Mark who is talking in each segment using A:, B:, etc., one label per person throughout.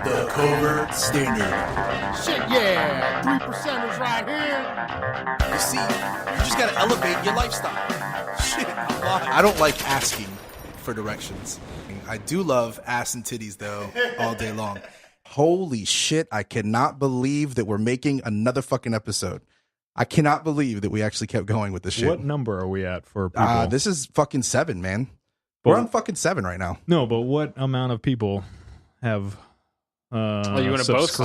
A: The Covert Standard.
B: Shit, yeah. 3%ers right here.
A: You see, you just gotta elevate your lifestyle. Shit, I don't like asking for directions. I do love ass and titties, though, all day long. Holy shit, I cannot believe that we're making another fucking episode. I cannot believe that we actually kept going with this shit.
C: What number are we at for people?
A: This is fucking 7, man. We're on fucking 7 right now.
C: No, but what amount of people have
D: you want to boast?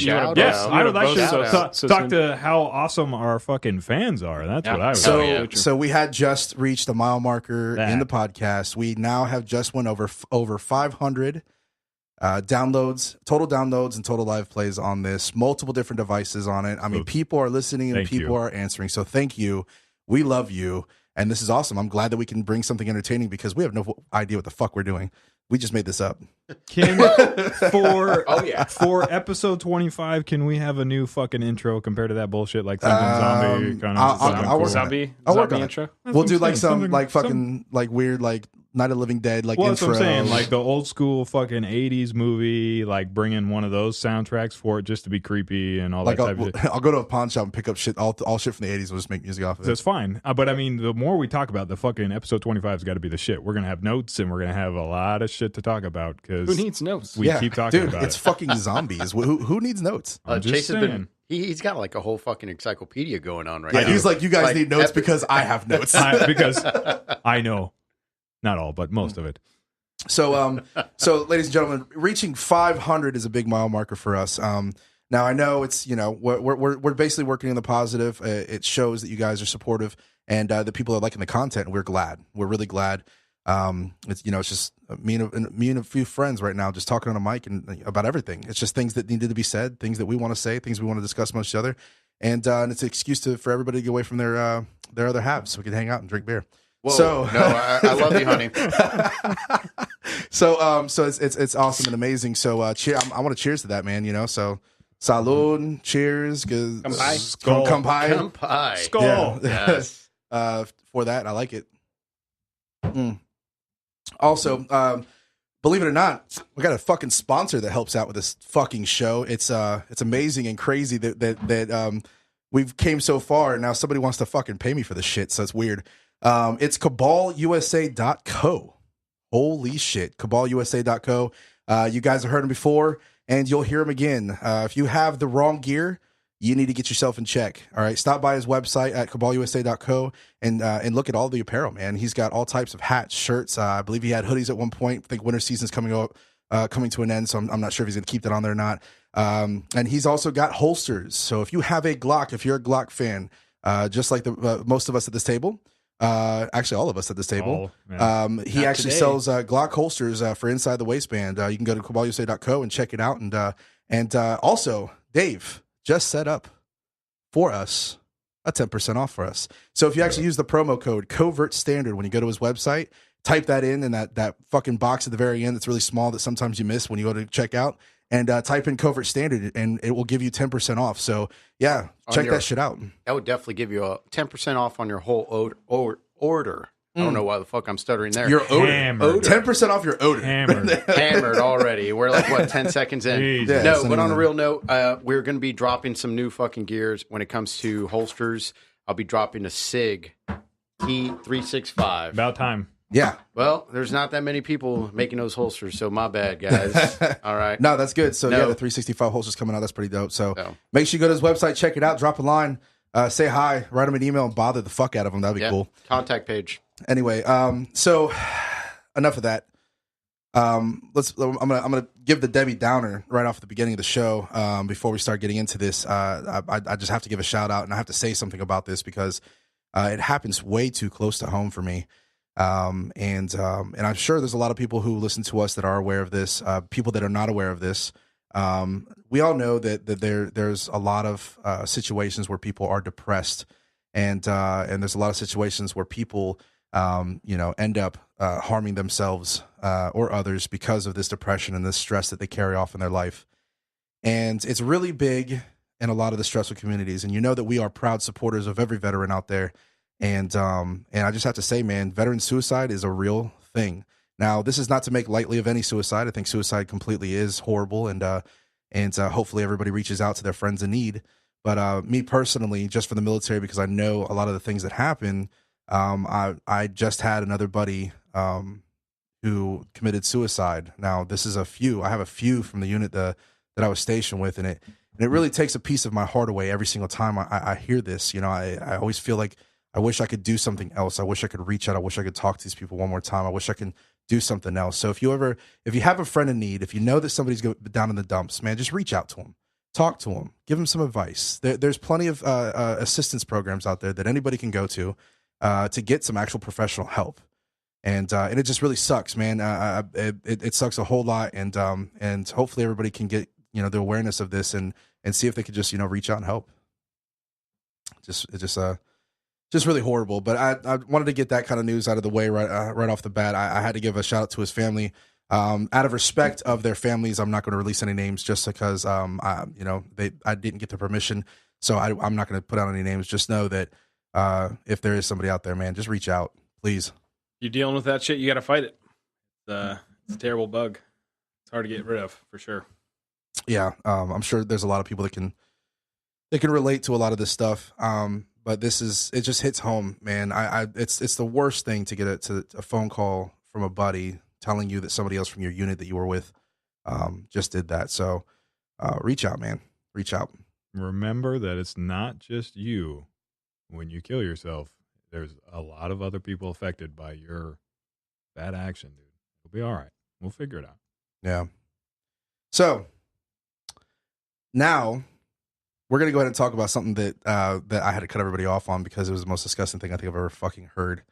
C: Yes, I would like to talk to how awesome our fucking fans are. That's what I would
A: So we had just reached a mile marker in the podcast. We now have just went over 500 downloads, total downloads and total live plays on this. Multiple different devices on it. I mean, people are listening and people are answering. So thank you. We love you. And this is awesome. I'm glad that we can bring something entertaining because we have no idea what the fuck we're doing. We just made this up.
C: For episode 25, can we have a new fucking intro compared to that bullshit like Zombie kind of
D: zombie intro?
A: We'll do like some like fucking like weird like Night of the Living Dead like intro.
C: That's what I'm saying, like the old school fucking 80s movie, like bringing one of those soundtracks for it just to be creepy and all that type of shit.
A: I'll go to a pawn shop and pick up shit, all shit from the 80s. We'll just make music off of it.
C: That's fine. But I mean, the more we talk about the fucking episode 25 has got to be the shit. We're going to have notes and we're going to have a lot of shit to talk about because
D: who needs notes?
C: We keep talking
A: dude,
C: about
A: it's fucking zombies. Who needs notes?
B: Chase has been. He's got like a whole fucking encyclopedia going on right now.
A: He's like, you guys need notes because I have notes.
C: Because I know. Not all, but most of it.
A: So, ladies and gentlemen, reaching 500 is a big mile marker for us. Now I know it's we're basically working in the positive. It shows that you guys are supportive and that people are liking the content. And we're glad. We're really glad. It's just me and a few friends right now just talking on a mic and about everything. It's just things that needed to be said, things that we want to say, things we want to discuss amongst each other, and it's an excuse for everybody to get away from their other halves so we can hang out and drink beer.
B: Whoa, so no, I love you, honey.
A: So it's awesome and amazing. So I want to cheers to that, man. So salud, cheers,
B: Kampai.
C: Skull.
A: Yeah.
B: Yes.
A: For that, I like it. Also, believe it or not, we got a fucking sponsor that helps out with this fucking show. It's amazing and crazy that we've came so far and now somebody wants to fucking pay me for this shit. So it's weird. It's cabalusa.co. Holy shit. cabalusa.co. You guys have heard him before and you'll hear him again. If you have the wrong gear, you need to get yourself in check. All right. Stop by his website at cabalusa.co and look at all the apparel, man. He's got all types of hats, shirts. I believe he had hoodies at one point. I think winter season's coming to an end. So I'm not sure if he's going to keep that on there or not. And he's also got holsters. So if you have a Glock, if you're a Glock fan, just like the most of us at this table, actually all of us at this table, he actually sells Glock holsters for inside the waistband. You can go to cabalusa.co and check it out. And also Dave just set up for us a 10% off for us. So if you actually use the promo code Covert Standard when you go to his website, type that in that fucking box at the very end that's really small that sometimes you miss when you go to check out, and type in Covert Standard and it will give you 10% off. So yeah, check that shit out.
B: That would definitely give you a 10% off on your whole order. I don't know why the fuck I'm stuttering there.
A: Your odor. 10% off your odor.
B: Hammered already. We're like, 10 seconds in?
A: Yeah,
B: no, but on a real note, we're going to be dropping some new fucking gears when it comes to holsters. I'll be dropping a SIG T365.
C: About time.
A: Yeah.
B: Well, there's not that many people making those holsters, so my bad, guys. All right.
A: No, that's good. So, yeah, the 365 holster's coming out. That's pretty dope. So, make sure you go to his website, check it out, drop a line, say hi, write him an email, and bother the fuck out of him. That'd be cool.
B: Contact page.
A: Anyway, so enough of that. I'm gonna give the Debbie Downer right off at the beginning of the show. Before we start getting into this, I just have to give a shout out and I have to say something about this because it happens way too close to home for me. And I'm sure there's a lot of people who listen to us that are aware of this. People that are not aware of this. We all know that there's a lot of situations where people are depressed, and there's a lot of situations where people end up harming themselves or others because of this depression and this stress that they carry off in their life. And it's really big in a lot of the stressful communities. And you know that we are proud supporters of every veteran out there. And I just have to say, man, veteran suicide is a real thing. Now, this is not to make lightly of any suicide. I think suicide completely is horrible, and hopefully everybody reaches out to their friends in need. But me personally, just for the military, because I know a lot of the things that happen, I just had another buddy who committed suicide. Now, this is a few. I have a few from the unit that I was stationed with, and it really takes a piece of my heart away every single time I hear this. You know, I always feel like I wish I could do something else. I wish I could reach out. I wish I could talk to these people one more time. I wish I can do something else. So if you have a friend in need, if you know that somebody's down in the dumps, man, just reach out to them. Talk to them. Give them some advice. There's plenty of assistance programs out there that anybody can go to get some actual professional help. And it just really sucks, man. It sucks a whole lot. And hopefully everybody can get, you know, the awareness of this and see if they could just, you know, reach out and help. Just really horrible. But I wanted to get that kind of news out of the way right off the bat. I had to give a shout out to his family. Out of respect of their families, I'm not going to release any names just because I didn't get the permission. So I'm not going to put out any names. Just know that if there is somebody out there, man, just reach out, please.
D: You're dealing with that shit, you got to fight it. It's a terrible bug. It's hard to get rid of, for sure.
A: Yeah, I'm sure there's a lot of people that can relate to a lot of this stuff. But it just hits home, man. It's the worst thing to get a phone call from a buddy telling you that somebody else from your unit that you were with just did that. So reach out, man. Reach out.
C: Remember that it's not just you when you kill yourself. There's a lot of other people affected by your bad action, dude. It'll be all right. We'll figure it out.
A: Yeah. So now we're going to go ahead and talk about something that I had to cut everybody off on because it was the most disgusting thing I think I've ever fucking heard.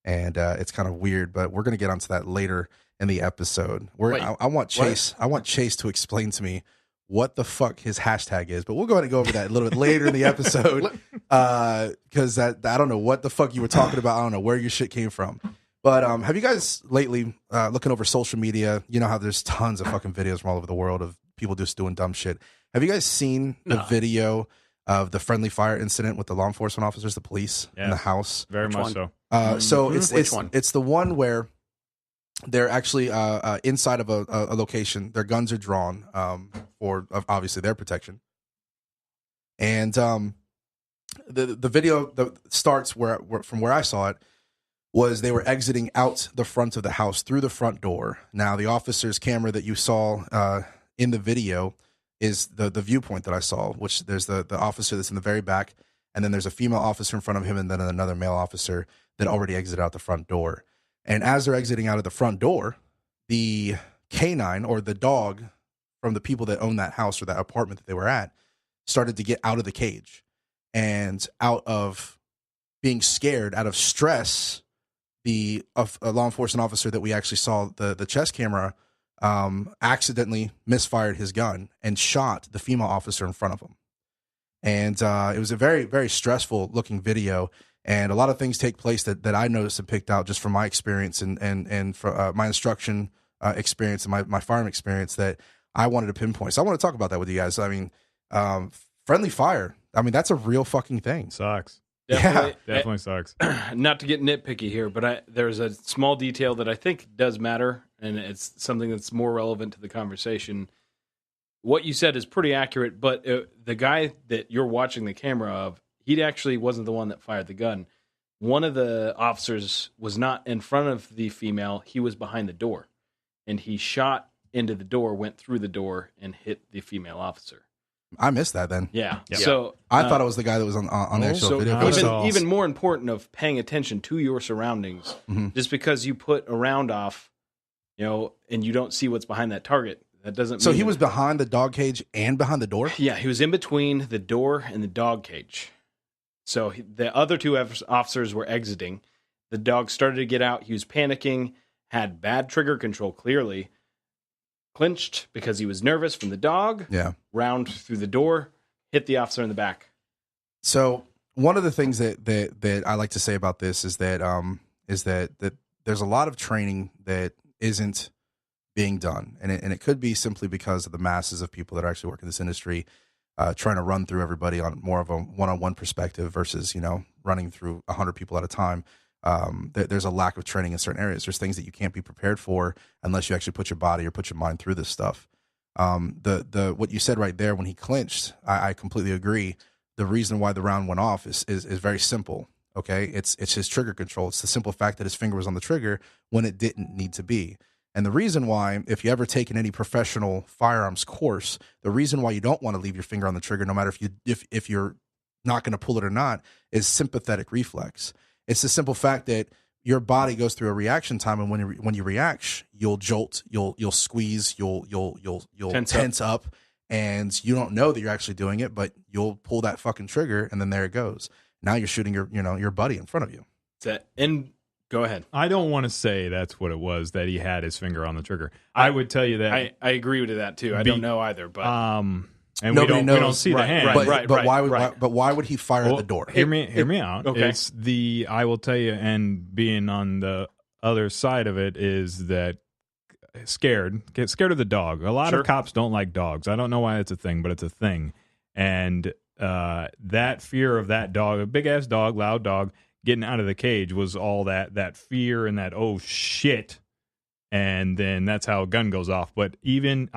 A: And it's kind of weird, but we're going to get onto that later in the episode. I want Chase to explain to me what the fuck his hashtag is, but we'll go ahead and go over that a little bit later in the episode because I don't know what the fuck you were talking about. I don't know where your shit came from. But have you guys lately looking over social media? You know how there's tons of fucking videos from all over the world of people just doing dumb shit. Have you guys seen the video of the friendly fire incident with the law enforcement officers, the police in the house?
C: Very much so.
A: So it's the one where they're actually inside of a location. Their guns are drawn for obviously their protection. And the video that starts from where I saw it was they were exiting out the front of the house through the front door. Now the officer's camera that you saw in the video is the viewpoint that I saw, which there's the officer that's in the very back, and then there's a female officer in front of him, and then another male officer that already exited out the front door. And as they're exiting out of the front door, the canine or the dog from the people that own that house or that apartment that they were at started to get out of the cage. And out of being scared, out of stress, a law enforcement officer that we actually saw the chest camera accidentally misfired his gun and shot the female officer in front of him. And it was a very, very stressful looking video. And a lot of things take place that I noticed and picked out just from my experience and for my instruction experience and my firearm experience that I wanted to pinpoint. So I want to talk about that with you guys. I mean, friendly fire. I mean, that's a real fucking thing.
C: Sucks.
D: Definitely
C: sucks.
D: Not to get nitpicky here, but there's a small detail that I think does matter, and it's something that's more relevant to the conversation. What you said is pretty accurate, but the guy that you're watching the camera of, he actually wasn't the one that fired the gun. One of the officers was not in front of the female. He was behind the door, and he shot into the door, went through the door, and hit the female officer.
A: I missed that then.
D: Yeah. So
A: I thought it was the guy that was on the actual video.
D: Even more important of paying attention to your surroundings. Mm-hmm. Just because you put a round off, and you don't see what's behind that target, that doesn't.
A: So he was behind the dog cage and behind the door.
D: Yeah, he was in between the door and the dog cage. So the other two officers were exiting. The dog started to get out. He was panicking, had bad trigger control, clearly. Clinched because he was nervous from the dog. Yeah. Round through the door, hit the officer in the back.
A: So one of the things that I like to say about this is that there's a lot of training that isn't being done, and it could be simply because of the masses of people that are actually working in this industry, trying to run through everybody on more of a one-on-one perspective versus running through 100 people at a time. there's a lack of training in certain areas. There's things that you can't be prepared for unless you actually put your body or put your mind through this stuff. The what you said right there when he clinched, I completely agree. The reason why the round went off is very simple. Okay, it's his trigger control. It's the simple fact that his finger was on the trigger when it didn't need to be. And the reason why, if you ever taken any professional firearms course, the reason why you don't want to leave your finger on the trigger, no matter if you're not going to pull it or not, is sympathetic reflex. It's the simple fact that your body goes through a reaction time, and when you react, you'll jolt, you'll squeeze, you'll tense up, and you don't know that you're actually doing it, but you'll pull that fucking trigger, and then there it goes. Now you're shooting your buddy in front of you.
D: Go ahead.
C: I don't want to say that's what it was, that he had his finger on the trigger. I would tell you that.
D: I agree with that too. I don't know either, but
C: and
A: nobody knows.
C: We don't see the hand.
A: But why would he fire at the door?
C: Hear me out.
D: Okay.
C: It's I will tell you, and being on the other side of it is that get scared of the dog. A lot of cops don't like dogs. I don't know why it's a thing, but it's a thing. And that fear of that dog, a big ass dog, loud dog, getting out of the cage was all that fear and that, oh shit. And then that's how a gun goes off. But even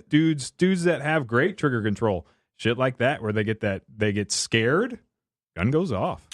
C: dudes that have great trigger control, shit like that, where they get scared, gun goes off.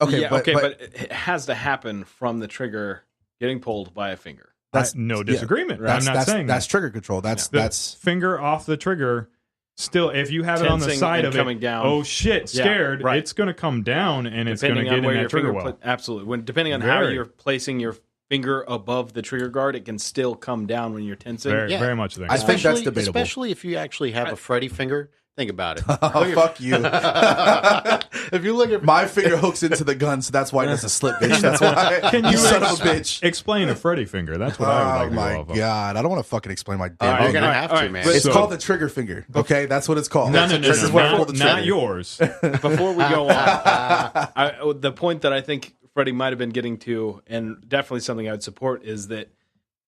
D: Okay, but it has to happen from the trigger getting pulled by a finger.
C: That's no disagreement.
A: Yeah,
C: I'm not saying
A: that's trigger control. That's
C: finger off the trigger. Still, if you have it on the side of it,
D: down.
C: Oh shit, scared, it's going to come down and it's going to get in that trigger well.
D: Absolutely. Depending on how you're placing your finger above the trigger guard, it can still come down when you're tensing.
C: Very much.
A: I think that's debatable.
B: Especially if you actually have a Freddy finger. Think about it.
A: Oh, fuck you.
B: If you look at
A: my finger hooks into the gun, so that's why it doesn't slip, bitch. That's why.
C: Can you
A: son of a bitch.
C: Explain a Freddy finger. That's what I would like to go off of.
A: Oh my god, I don't want to fucking explain my damn
B: You're
A: finger.
B: gonna have to, man.
A: It's called the trigger finger. Okay, that's what it's called.
C: No,
A: This is where I pull the trigger.
C: not yours.
D: Before we go on, the point that I think Freddie might have been getting to, and definitely something I would support, is that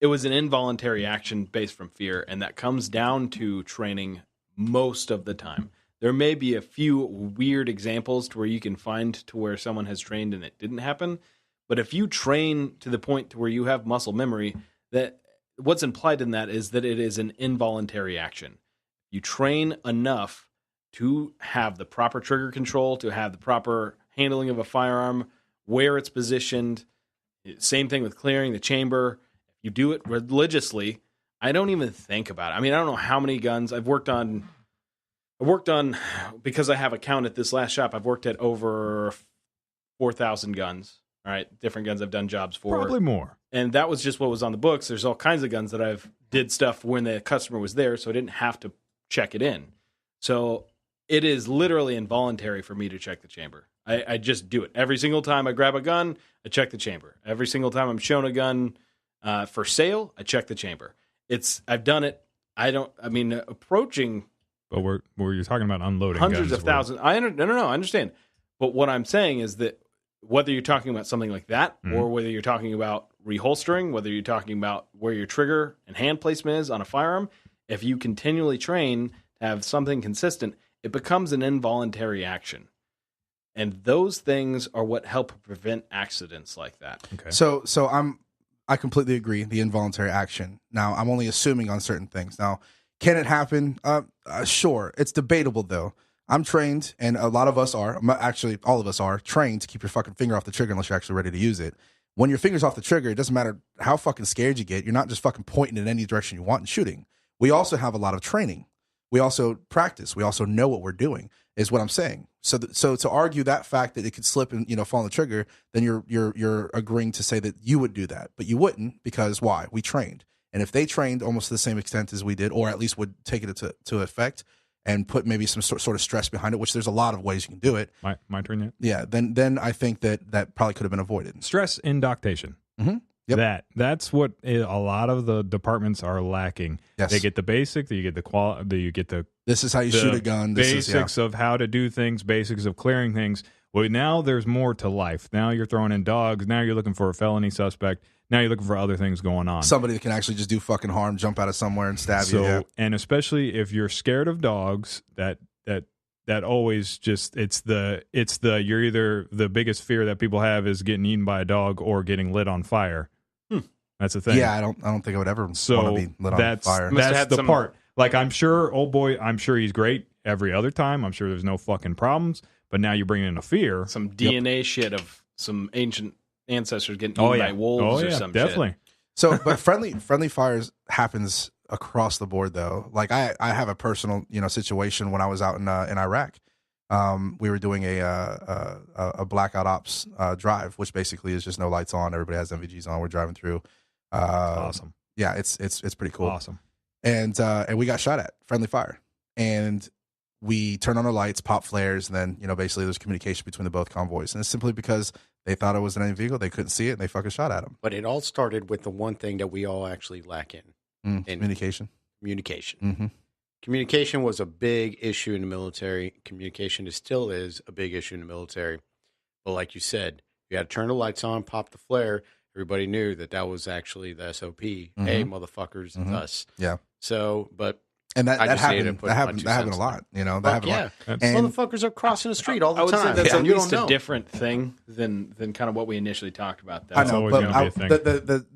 D: it was an involuntary action based from fear, and that comes down to training most of the time. There may be a few weird examples to where you can find to where someone has trained and it didn't happen. But if you train to the point to where you have muscle memory, that what's implied in that is that it is an involuntary action. You train enough to have the proper trigger control, to have the proper handling of a firearm, where it's positioned. Same thing with clearing the chamber. You do it religiously. I don't even think about it. I mean, I don't know how many guns I've worked on, because I have a count at this last shop, I've worked at over 4,000 guns. All right, different guns I've done jobs for.
C: Probably more.
D: And that was just what was on the books. There's all kinds of guns that I've did stuff when the customer was there, so I didn't have to check it in. So it is literally involuntary for me to check the chamber. I just do it. Every single time I grab a gun, I check the chamber. Every single time I'm shown a gun for sale, I check the chamber. I've done it. Approaching...
C: But you're talking about unloading
D: hundreds
C: guns
D: of thousands. I understand. But what I'm saying is that whether you're talking about something like that, or whether you're talking about reholstering, whether you're talking about where your trigger and hand placement is on a firearm, if you continually train to have something consistent, it becomes an involuntary action. And those things are what help prevent accidents like that.
A: Okay. I completely agree, the involuntary action. Now, I'm only assuming on certain things. Now, can it happen? Sure. It's debatable, though. I'm trained, and a lot of us are, actually all of us are, trained to keep your fucking finger off the trigger unless you're actually ready to use it. When your finger's off the trigger, it doesn't matter how fucking scared you get. You're not just fucking pointing in any direction you want and shooting. We also have a lot of training. We also practice. We also know what we're doing, is what I'm saying. So to argue that fact that it could slip and fall on the trigger, then you're agreeing to say that you would do that, but you wouldn't, because why? We trained. And if they trained almost to the same extent as we did, or at least would take it to effect and put maybe some sort of stress behind it, which there's a lot of ways you can do it.
C: My turn yet?
A: Yeah. Then I think that probably could have been avoided.
C: Stress inductation.
A: Mm-hmm. Yep.
C: That's what a lot of the departments are lacking.
A: Yes.
C: They get the basic, you get the quality, you get the
A: this is how you shoot a gun.
C: Basics of how to do things, basics of clearing things. Well, now there's more to life. Now you're throwing in dogs. Now you're looking for a felony suspect. Now you're looking for other things going on.
A: Somebody that can actually just do fucking harm, jump out of somewhere and stab you. Yeah.
C: And especially if you're scared of dogs, that that always just it's the you're either the biggest fear that people have is getting eaten by a dog or getting lit on fire. That's the thing.
A: Yeah, I don't think I would ever want to be lit on fire.
C: That's the part. Like, I'm sure, old boy, I'm sure he's great every other time. I'm sure there's no fucking problems. But now you bring in a fear.
D: Some DNA shit of some ancient ancestors getting eaten by wolves or some
C: definitely.
D: shit.
A: So, but friendly fires happens across the board, though. Like, I have a personal, situation when I was out in Iraq. We were doing a blackout ops drive, which basically is just no lights on. Everybody has MVGs on. We're driving through.
C: Awesome.
A: Yeah, it's pretty cool.
C: Awesome.
A: And we got shot at, friendly fire, and we turned on our lights, pop flares, and then basically there's communication between the both convoys, and it's simply because they thought it was an enemy vehicle, they couldn't see it, and they fucking shot at them.
B: But it all started with the one thing that we all actually lack in
A: communication.
B: Communication.
A: Mm-hmm.
B: Communication was a big issue in the military. Communication still is a big issue in the military. But like you said, you had to turn the lights on, pop the flare. Everybody knew that was actually the SOP. Mm-hmm. Hey, motherfuckers, it's us.
A: Yeah.
B: So,
A: and that happened. That happened a lot. That happened a lot.
B: And motherfuckers are crossing the street all the time.
D: I would say that's at least a different thing than kind of what we initially talked about.
A: That's always going to be a thing.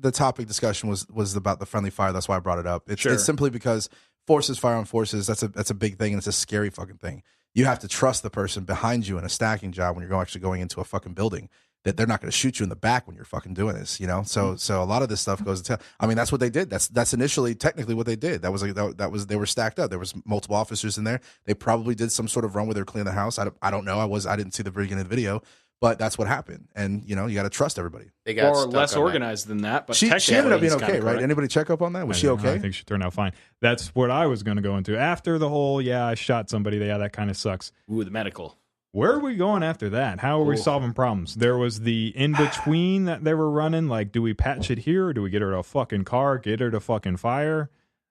A: The topic discussion was about the friendly fire. That's why I brought it up. It's simply because forces fire on forces. That's a big thing, and it's a scary fucking thing. You have to trust the person behind you in a stacking job when you're actually going into a fucking building, that they're not going to shoot you in the back when you're fucking doing this, So a lot of this stuff goes to. I mean, that's what they did. That's initially technically what they did. That was they were stacked up. There was multiple officers in there. They probably did some sort of run where they were cleaning the house. I don't know. I didn't see the beginning of the video, but that's what happened. And you got to trust everybody.
D: They got or less organized than that. But
A: she ended up being okay, right? Anybody check up on that? Was she okay?
C: I think she turned out fine. That's what I was going to go into after the whole. Yeah, I shot somebody. Yeah, that kind of sucks.
D: Ooh, the medical.
C: Where are we going after that? How are we solving problems? There was the in-between that they were running. Like, do we patch it here? Or do we get her to a fucking car? Get her to fucking fire?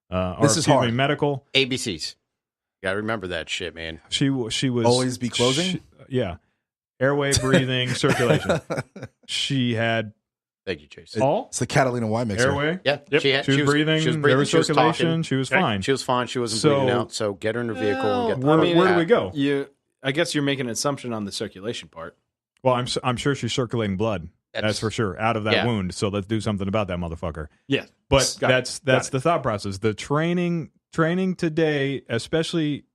A: This is hard.
B: Medical. ABCs. You got to remember that shit, man.
C: She was...
A: Always be closing?
C: Yeah. Airway, breathing, circulation. She had...
B: Thank you, Chase.
A: It's the Catalina wine mixer.
C: Airway?
B: Yeah.
C: Yep. She was breathing. There was circulation. She was fine.
B: She was fine. She wasn't bleeding out. So get her in the vehicle. And
C: get where do we go?
D: I guess you're making an assumption on the circulation part.
C: Well, I'm sure she's circulating blood. That's for sure, out of that wound. So let's do something about that motherfucker.
D: Yeah,
C: but that's the thought process. The training today, especially,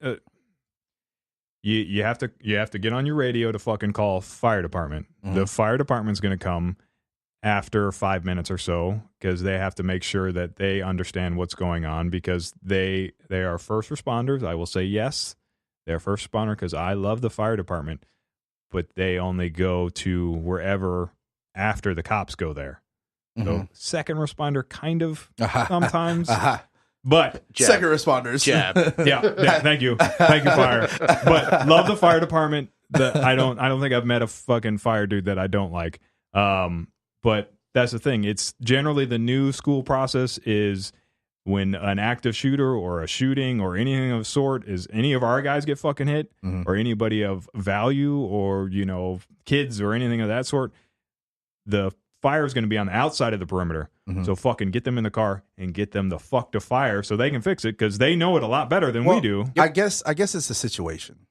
C: you have to get on your radio to fucking call fire department. Mm-hmm. The fire department's going to come after 5 minutes or so because they have to make sure that they understand what's going on because they are first responders. I will say yes. They're first responder because I love the fire department, but they only go to wherever after the cops go there. Mm-hmm. So second responder kind of sometimes, but
A: second responders.
C: Yeah. Thank you, fire. But love the fire department. I don't think I've met a fucking fire dude that I don't like. But that's the thing. It's generally the new school process is. When an active shooter or a shooting or anything of the sort is any of our guys get fucking hit or anybody of value or, kids or anything of that sort, the fire is going to be on the outside of the perimeter. Mm-hmm. So fucking get them in the car and get them the fuck to fire so they can fix it because they know it a lot better than we do.
A: I guess it's a situation.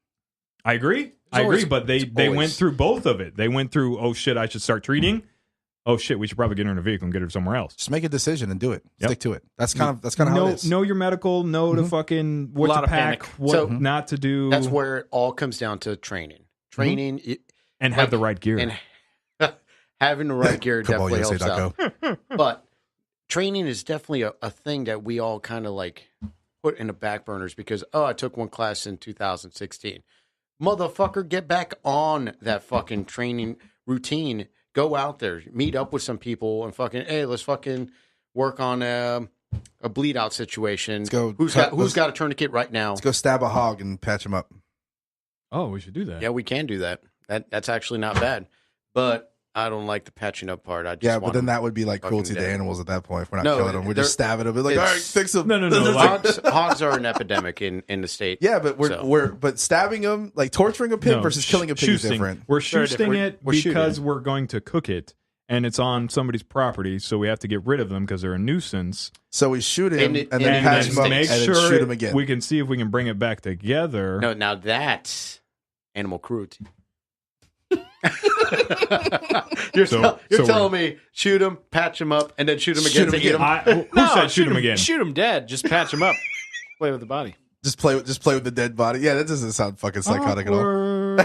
C: I agree. But they went through both of it. They went through, oh shit, I should start treating. Oh shit, we should probably get her in a vehicle and get her somewhere else.
A: Just make a decision and do it. Yep. Stick to it. That's kind of how it is.
C: Know your medical, to fucking what to pack, what not to do.
B: That's where it all comes down to training.
C: And have the right gear.
B: And having the right gear definitely helps out. But training is definitely a thing that we all kind of like put in the back burners because, I took one class in 2016. Motherfucker, get back on that fucking training routine. Go out there, meet up with some people, and fucking, hey, let's fucking work on a bleed out situation. Who's got a tourniquet right now?
A: Let's go stab a hog and patch him up.
C: Oh, we should do that.
B: Yeah, we can do that. That's actually not bad. But I don't like the patching up part.
A: But then that would be like cruelty to animals at that point. If we're not killing them, we're just stabbing them. We're like, all right, fix them.
C: No.
B: Hogs are an epidemic in the state.
A: Yeah, but we're stabbing them, like torturing a pig versus killing a pig is different.
C: We're shooting it because we're going to cook it and it's on somebody's property, so we have to get rid of them because they're a nuisance.
A: So we shoot him and then
C: and
A: patch him up
C: make
A: and
C: sure
A: then shoot him again.
C: we can see if we can bring it back together.
B: No, now that's animal cruelty. You're telling me shoot him, patch him up, and then shoot him again to eat him?
C: Who said shoot him again?
D: Shoot him dead. Just patch him up. Play with the body.
A: Just play with the dead body. Yeah, that doesn't sound fucking psychotic at all.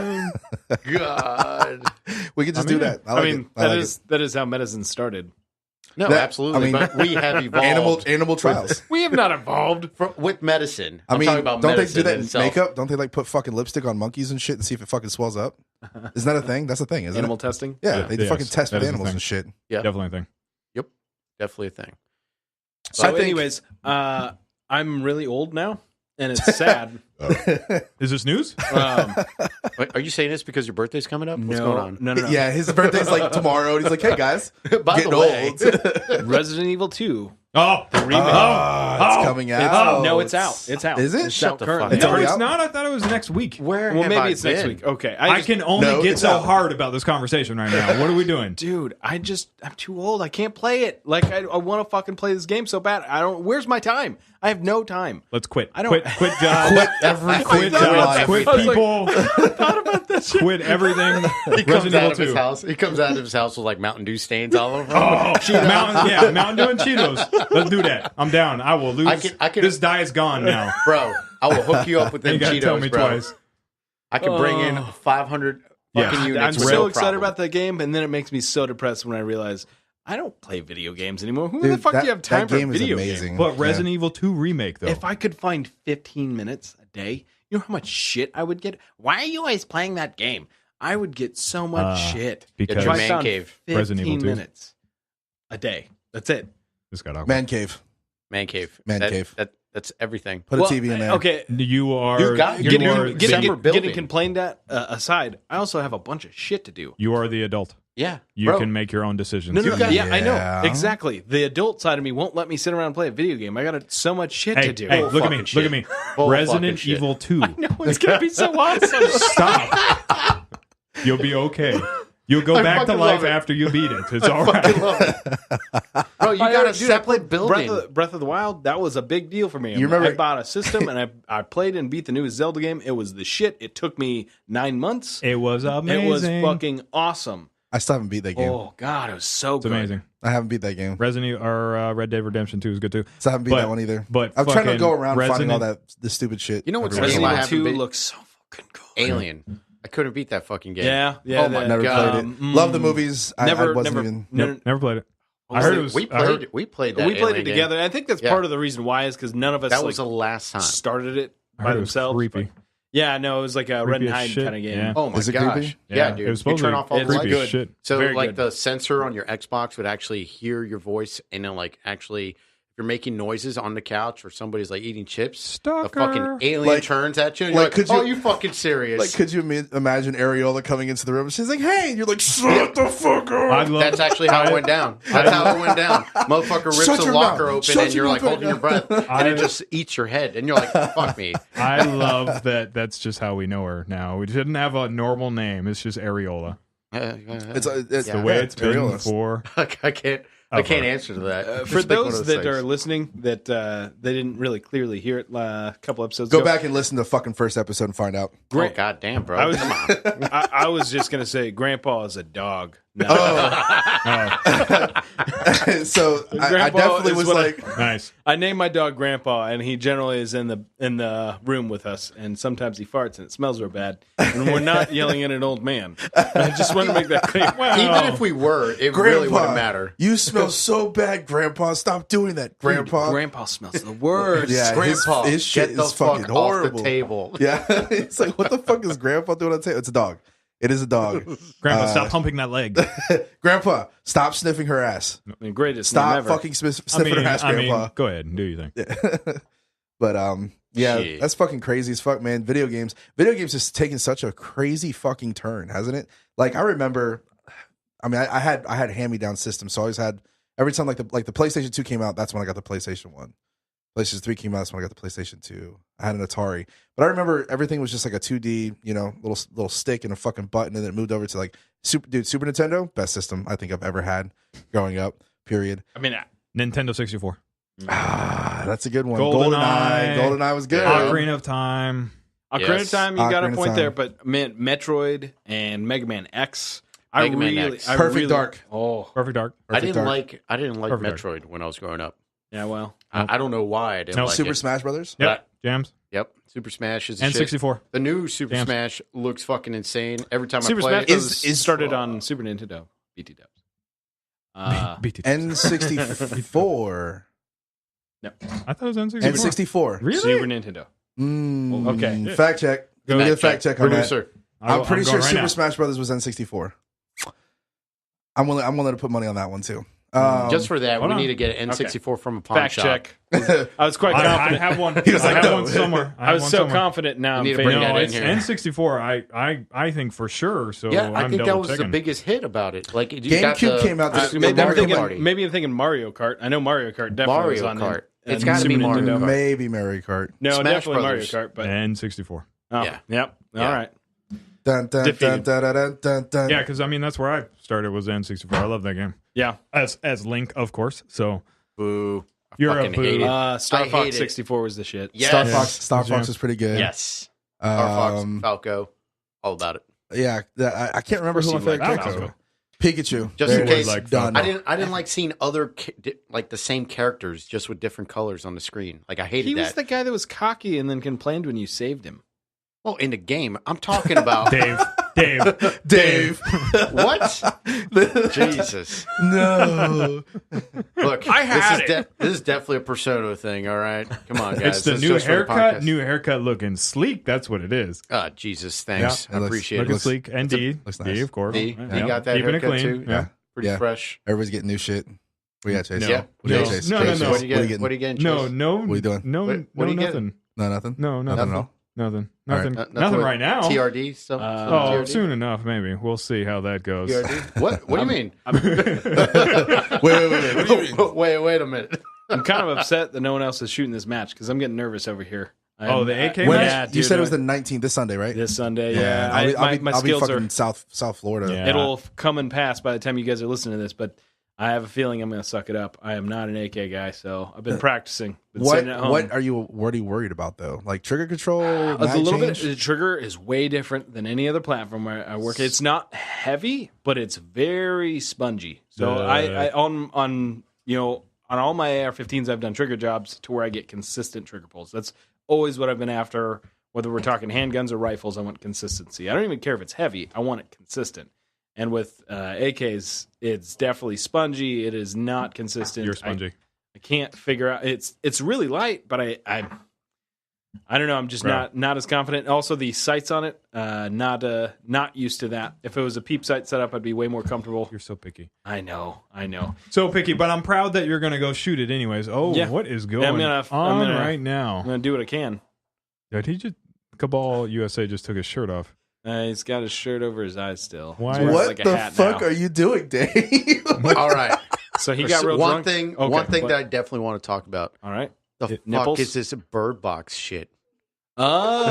B: God,
A: we could just do that. I mean,
D: that is how medicine started.
B: No, absolutely. But we have evolved.
A: Animal trials.
D: We have not evolved
B: with medicine.
A: I'm talking
B: about
A: don't they
B: medicine
A: do that in
B: itself.
A: makeup? Don't they like put fucking lipstick on monkeys and shit and see if it fucking swells up? Isn't that a thing? That's a thing, isn't
D: Animal
A: it?
D: testing?
A: Yeah, they fucking test
C: that
A: with
C: is a
A: animals
C: thing.
A: and shit.
B: Yeah,
C: Definitely a thing.
B: Yep, definitely a thing.
D: So, anyways, I'm really old now, and it's sad.
C: Is this news?
B: Wait, are you saying this because your birthday's coming up? What's going on?
D: No.
A: Yeah, his birthday's like tomorrow, and he's like, "Hey guys,
B: By the way,
A: old."
D: Resident Evil 2.
C: Oh, the remake.
A: It's coming out.
D: No, it's out. It's out.
A: Is it?
D: It's
B: Shut
D: out
B: the
D: currently.
A: It's
C: No,
A: already
C: it's
A: out?
C: not. I thought it was next week.
B: where
D: Well,
B: have
D: maybe
B: I
D: it's next
B: been?
D: week. Okay.
C: I can only
A: No,
C: get
A: it's
C: so
A: out.
C: hard about this conversation right now. What are we doing?
D: Dude, I'm too old. I can't play it. Like, I want to fucking play this game so bad. Where's my time? I have no time.
C: Let's quit.
D: I don't-
C: Quit jobs.
A: Quit everything.
C: Quit
A: in your
C: jobs.
A: life.
C: Quit
D: I was like,
C: people.
D: thought about this.
C: Quit everything.
B: He comes
C: Resident
B: out
C: Evil
B: of his
C: 2.
B: house. He comes out of his house with like Mountain Dew stains all over him.
C: Mountain Dew and Cheetos. Let's do that. I'm down. I will lose.
B: I can-
C: This diet's gone now.
B: Bro, I will hook you up with them
C: You gotta
B: Cheetos,
C: tell me
B: bro.
C: twice.
B: I can bring in 500
C: Yeah.
B: fucking units.
D: I'm
B: with
D: so
B: no
D: excited
B: problem.
D: about that game, and then it makes me so depressed when I realize I don't play video games anymore. Who
A: Dude,
D: the fuck do you have time
A: that
D: for a
A: game is
D: video
A: amazing.
D: game?
C: But Resident Evil 2 remake, though.
D: If I could find 15 minutes a day, you know how much shit I would get? Why are you always playing that game? I would get so much shit.
C: because
B: Get your
D: If I
B: man
D: found
B: cave.
D: 15
C: Resident Evil 2.
D: minutes a day. That's it.
C: this got awkward.
A: Man cave.
B: Man cave.
A: Man
B: That-
A: cave.
B: That's everything.
A: Put a TV in there.
D: Okay.
C: You are
B: You got-
C: you
B: getting-
C: are
B: getting-
C: the,
B: building.
D: complained at aside, I also have a bunch of shit to do.
C: you are the adult.
B: Yeah.
C: You
B: bro.
C: can make your own decisions.
D: No,
B: got-
D: yeah, I know
A: Yeah.
D: exactly. The adult side of me won't let me sit around and play a video game. I got so much shit
C: Hey,
D: to do.
C: hey,
B: Full
C: look at me.
B: fucking shit.
C: Look at me.
B: Full fucking
C: Resident
B: shit.
C: Evil 2.
D: No, it's gonna be so awesome.
C: Stop. You'll be okay. You'll go
B: I
C: back to
B: fucking
C: life
B: love it.
C: after you beat it. It's all right.
B: Bro, you got a separate building.
D: Breath of the Wild. That was a big deal for me.
A: You remember-
D: I bought a system and I played and beat the newest Zelda game. It was the shit. It took me 9 months.
C: It was amazing.
D: It was fucking awesome.
A: I still haven't beat that game.
D: Oh god, it was so
C: It's
D: good.
C: amazing.
A: I haven't beat that game.
C: Resident Evil or Red Dead Redemption 2 is good too.
A: So I haven't beat
C: But-
A: that one either.
C: but
A: I'm trying to
C: fucking
A: go around finding all
C: Resident-
A: the stupid shit.
B: You know what's
A: everywhere.
B: game I
D: Resident Evil
B: haven't
D: 2
B: beat?
D: looks so fucking cool.
B: Alien. I couldn't beat that fucking game.
D: Yeah.
B: Oh my
A: Never
B: God.
A: played it. Love the movies. I wasn't even.
C: Never played it. I heard it was.
B: We played it
D: We
B: that
D: played
B: Alien
D: it
B: game.
D: together. I think that's
B: Yeah.
D: part of the reason why is because none of us
B: That was the last time.
D: started it
C: I
D: by
C: heard it was
D: themselves.
C: creepy.
D: Yeah, no, it was like a Red
C: Creepy
D: and
C: as
D: Hide
C: shit.
D: kind of game.
C: Yeah.
B: Oh my
A: Is it
B: gosh.
A: creepy?
B: Yeah,
C: It
B: dude.
C: was
B: You
C: supposed
B: turn
C: to be
B: off all the
C: creepy
B: lights.
C: as shit.
B: So
D: Very
B: like
D: good.
B: the sensor on your Xbox would actually hear your voice and then like actually if you're making noises on the couch or somebody's like eating chips,
C: Stalker.
B: the fucking alien
A: Like-
B: turns at you and you're
A: like,
B: like,
A: could you-
B: oh, you fucking serious?
A: Like, could you imagine Ariola coming into the room? She's like, "Hey," and you're like, "Shut the fuck
C: I
A: up."
C: love,
B: That's actually how it went down. That's how it went down. Motherfucker rips
A: Shut
B: the
A: your
B: locker
A: mouth.
B: open
A: Shut
B: and you're
A: your
B: like
A: mouth.
B: holding your breath and it just eats your head and you're like, fuck me.
C: I love that. That's just how we know her now. We didn't have a normal name. It's just Areola.
A: It's
C: The way it's been
A: Ariola.
C: for.
B: I can't answer to that.
D: For
B: Just like one of
D: those that
B: things.
D: are listening that they didn't really clearly hear it a couple episodes
A: Go
D: ago.
A: back and listen to the fucking first episode and find out.
B: Oh, God damn, bro.
D: I was,
B: Come on.
D: I was just gonna say, Grandpa is a dog. No.
A: So I
D: Grandpa
A: definitely
D: is
A: was
D: what I-
A: like,
C: Nice.
D: I named my dog Grandpa, and he generally is in the room with us, and sometimes he farts, and it smells real bad. And we're not yelling at an old man. I just want to make that clear.
B: Even if we were, it really wouldn't matter.
A: You smell so bad, Grandpa. Stop doing that, Grandpa.
D: Grandpa smells the worst.
A: Yeah,
B: Grandpa,
A: his shit
B: get the
A: is fucking
B: fuck off
A: horrible.
B: the table.
A: Yeah, it's like, what the fuck is Grandpa doing on the table? It's a dog. It is a dog.
C: Grandpa, stop humping that leg.
A: Grandpa, stop sniffing her ass.
D: The greatest name
A: Stop
D: ever.
A: fucking sniffing her ass, Grandpa.
C: Go ahead and do your thing.
A: But yeah,
B: Shit.
A: that's fucking crazy as fuck, man. Video games is taking such a crazy fucking turn, hasn't it? Like I remember, I mean, I had hand me down systems, so I always had every time like the PlayStation 2 came out, that's when I got the PlayStation 1. PlayStation 3 came out. That's when I got the PlayStation 2. I had an Atari, but I remember everything was just like a 2D, little stick and a fucking button, and then it moved over to like Super Nintendo, best system I think I've ever had growing up. Period.
D: I mean,
C: Nintendo 64.
A: That's a good one.
C: GoldenEye.
A: GoldenEye was good.
C: Ocarina of Time.
D: Ocarina of Time, you got a
A: Ocarina of
D: point
A: Time.
D: there, but man, Metroid and Mega Man X.
A: Perfect Dark.
D: Oh,
C: Perfect Dark.
B: I didn't
A: Dark.
B: like
C: Perfect
B: Metroid when I was growing up.
D: yeah, well.
B: I don't know why I didn't like
A: Super
B: it.
A: Smash Brothers.
C: Yep. Jams.
B: Yep. Super Smash is a
C: And
B: shit.
C: 64.
B: The new Super
C: Damn.
B: Smash looks fucking insane. Every time
D: Super
B: I play
D: Smash
B: it,
D: Bros.
A: Is-
D: started on Super Nintendo. BT dubs.
C: BT.
A: N64.
C: I thought it was N64.
A: N64.
C: Really?
D: Super Nintendo. Okay.
A: Fact check. Give me a fact check on that.
B: producer.
A: I'm pretty sure
C: going right
A: Super
C: now.
A: Smash Brothers was N64. I'm willing to put money on that one too.
B: Just for that,
C: hold
B: we
C: on.
B: need to get an N64 from a pawn
D: Fact
B: shop.
D: check. I was quite
C: I
D: confident.
C: have one.
A: He was like,
C: I have
A: no.
C: one somewhere.
D: I was
C: have
D: so
C: one somewhere.
D: confident now.
B: You need
D: I'm
B: to bring
D: fading
B: that
C: No,
B: in
C: it's
B: here.
C: N64. I think for sure. So
B: Yeah, I
C: I'm
B: think that
C: double
B: was the
C: checking.
B: biggest hit about it. Like you got
A: GameCube
B: the,
A: came out this-
B: the
A: maybe
B: Mario
A: I'm
B: Party.
D: Maybe I'm thinking Mario Kart. I know Mario Kart definitely was
B: Mario
D: on
B: Kart.
D: it.
B: It's gotta be
D: Super
B: Mario
D: Nintendo.
B: Kart.
A: Maybe Mario Kart.
D: No,
B: Smash
D: definitely
B: Brothers.
D: Mario Kart. But
C: N64.
D: oh,
B: Yeah.
D: yep.
B: Yeah.
D: All right.
A: Dun, dun, dun,
D: Defeated.
A: dun, dun, dun, dun, dun.
C: Yeah, because I mean that's where I started was N64. I love that game.
D: Yeah.
C: As Link, of course. So
B: Boo. I
C: You're a
B: fucking
C: boo.
B: hate it.
D: Star
B: I
D: Fox
B: hate it.
D: 64 was the shit.
B: Yes.
A: Star Fox
C: Yeah.
A: was pretty good.
B: Yes. Star Fox, Falco, all about it.
A: Yeah, I can't remember who my
D: Of course you
A: favorite
D: like
A: character was.
C: Falco.
A: Pikachu.
B: Just
A: There
B: in
A: it
B: case,
A: is.
C: like
A: Done.
B: I didn't like seeing other like the same characters just with different colors on the screen. Like I hated
D: He was
B: that.
D: the guy that was cocky and then complained when you saved him.
B: Well, in the game, I'm talking about
C: Dave.
B: what? Jesus.
A: No.
B: Look,
D: I had
B: this is definitely a Persona thing. All right, come on, guys.
C: It's the
B: This is
C: new
B: just for the
C: haircut.
B: podcast.
C: New haircut looking sleek. That's what it is.
B: Jesus, thanks.
A: Yeah,
B: I
A: it looks-
B: appreciate
C: Looking
B: it.
C: sleek. And D.
A: looks
C: D,
A: nice.
C: of course.
B: D,
C: Yeah.
B: he got that
C: Keeping it
B: haircut
C: clean.
B: too.
C: Yeah.
B: Pretty
A: Yeah.
B: fresh.
A: Everybody's getting new shit. What you got, Chase?
C: No.
B: Yeah.
A: What do you
C: No.
A: got, Chase?
C: No, no,
A: Chase,
C: no.
B: What are you getting?
A: What
B: What are you getting?
C: No,
B: Chase?
C: no.
A: What are you doing?
C: No,
B: What
C: no,
B: are you
C: nothing.
A: No, nothing?
C: No,
A: Nothing
C: nothing.
A: at all?
C: Nothing.
A: All right.
C: Nothing.
B: Nothing
C: Nothing
B: with
C: right now.
B: TRD stuff.
C: Oh,
B: TRD?
C: soon enough, maybe. We'll see how that goes.
B: TRD? What do you mean?
A: Wait. What do you mean?
B: Wait a minute.
D: I'm kind of upset that no one else is shooting this match because I'm getting nervous over here.
C: Oh, the AK
A: When
C: match?
A: is- you said it was the 19th, this Sunday, right?
D: this Sunday. Yeah,
A: I'll be
D: my
A: I'll be
D: skills
A: fucking
D: are.
A: South Florida.
C: Yeah.
D: It'll come and pass by the time you guys are listening to this, but I have a feeling I'm going to suck it up. I am not an AK guy, so I've been practicing. Been sitting at home.
A: What are you worried about though? Like trigger control?
D: A
A: mag
D: little bit.
A: change?
D: The trigger is way different than any other platform where I work. It's not heavy, but it's very spongy. So I on all my AR-15s, I've done trigger jobs to where I get consistent trigger pulls. That's always what I've been after. Whether we're talking handguns or rifles, I want consistency. I don't even care if it's heavy. I want it consistent. And with AKs, it's definitely spongy. It is not consistent.
C: You're spongy.
D: I can't figure out. It's really light, but I don't know. I'm just not as confident. Also, the sights on it, not used to that. If it was a peep sight setup, I'd be way more comfortable.
C: You're so picky.
D: I know.
C: So picky, but I'm proud that you're going to go shoot it anyways. Oh,
D: Yeah.
C: what is going
D: I'm
C: on
D: gonna-
C: right
D: I'm
C: now?
D: gonna do what I can.
C: Did he just... Cabal USA just took his shirt off.
D: He's got his shirt over his eyes still.
C: Why-
D: He's wearing
A: What
D: like a
A: the
D: hat
A: fuck
D: now.
A: are you doing, Dave?
B: All right.
D: So he got real
B: one
D: drunk.
B: thing.
D: Okay,
B: One thing
D: what?
B: that I definitely want to talk about.
D: All right.
B: The fuck
D: nipples?
B: is this bird box shit?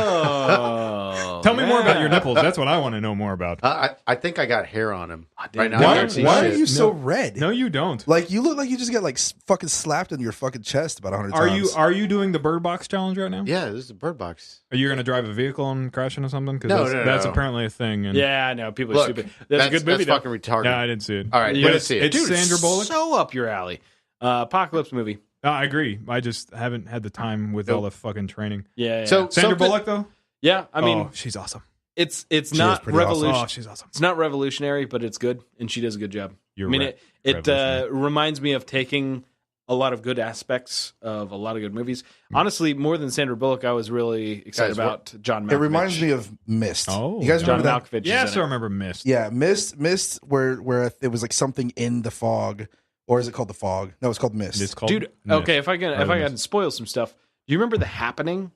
D: Oh,
C: Tell me more about your nipples. That's what I want to know more about.
B: I think I got hair on him right now. I
A: Why,
B: can't see
A: why are
B: shit.
A: you so red?
C: No, you don't.
A: Like you look like you just got like fucking slapped in your fucking chest about 100 times.
C: Are you doing the bird box challenge right now?
B: Yeah, this is a bird box.
C: Are you going to drive a vehicle and crash into something? Because
B: No,
C: that's
B: no.
C: apparently a thing. And
D: Yeah, I know. People are
B: Look,
D: stupid. That's a good movie,
B: That's
D: though.
B: fucking retarded.
C: Yeah, I didn't see it.
B: All right,
C: but
B: let's
C: it's,
B: see it.
C: it's
D: Dude,
C: Sandra Bullock.
D: so up your alley. Apocalypse movie.
C: I agree. I just haven't had the time with all the fucking training.
D: Yeah.
B: So-
C: Sandra
B: Something-
C: Bullock, though?
D: yeah, I mean,
C: oh, she's awesome.
D: it's
A: is
D: not
A: pretty awesome.
D: revolution.
C: Oh, she's awesome.
D: It's not revolutionary, but it's good, and she does a good job.
C: You're
D: I mean,
C: right.
D: it
C: Revolutionary.
D: reminds me of taking a lot of good aspects of a lot of good movies. Honestly, more than Sandra Bullock, I was really excited
B: Guys,
D: about John Malkovich.
A: It reminds me of Mist.
C: Oh.
A: You guys
D: John
A: remember that?
D: Malkovich.
C: Yes,
D: is
C: I
D: in it.
C: remember Mist.
A: Yeah, Mist, where it was like something in the fog, or is it called the fog? No, it's called Mist.
C: It's called
D: Dude,
C: Mist.
D: okay, if I
C: Rather
D: can
C: Mist.
D: spoil some stuff, do you remember The Happening?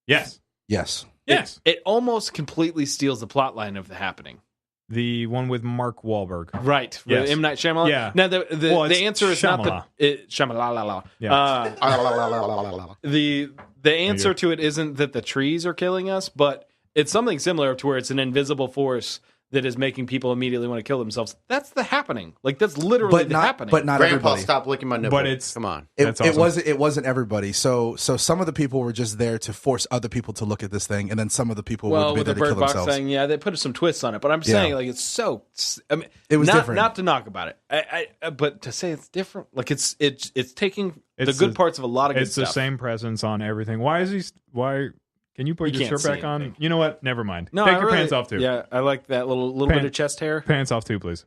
C: Yes.
A: Yes.
C: Yes.
D: It almost completely steals the plot line of The Happening.
C: The one with Mark Wahlberg.
D: Right.
C: Yes.
D: M. Night Shyamalan.
C: Yeah.
D: Now, the answer is
C: Shyamala.
D: not Shyamala.
C: Yeah.
D: The answer to it isn't that the trees are killing us, but it's something similar to where it's an invisible force that is making people immediately want to kill themselves. That's the happening. Like, that's literally happening.
A: But not
B: Grandpa,
A: everybody.
B: stop licking my nipple.
C: But it's
B: come on.
C: That's awesome.
A: It wasn't everybody. So some of the people were just there to force other people to look at this thing, and then some of the people would be
D: with
A: there
D: the
A: to kill
D: Bird Box
A: themselves.
D: thing, yeah, they put some twists on it. But I'm saying, like, it's so. I mean,
A: It was
D: not,
A: different.
D: Not to knock about it, but to say it's different, like it's taking
C: It's
D: the good parts of a lot of good
C: It's
D: stuff.
C: the same presence on everything. Why is he? Why? Can you put
D: You
C: your
D: can't
C: shirt back
D: see
C: on?
D: anything.
C: You know what? Never mind.
D: No,
C: Take
D: I
C: your
D: really-
C: pants off too.
D: Yeah, I like that little bit of chest hair.
C: Pants off too, please.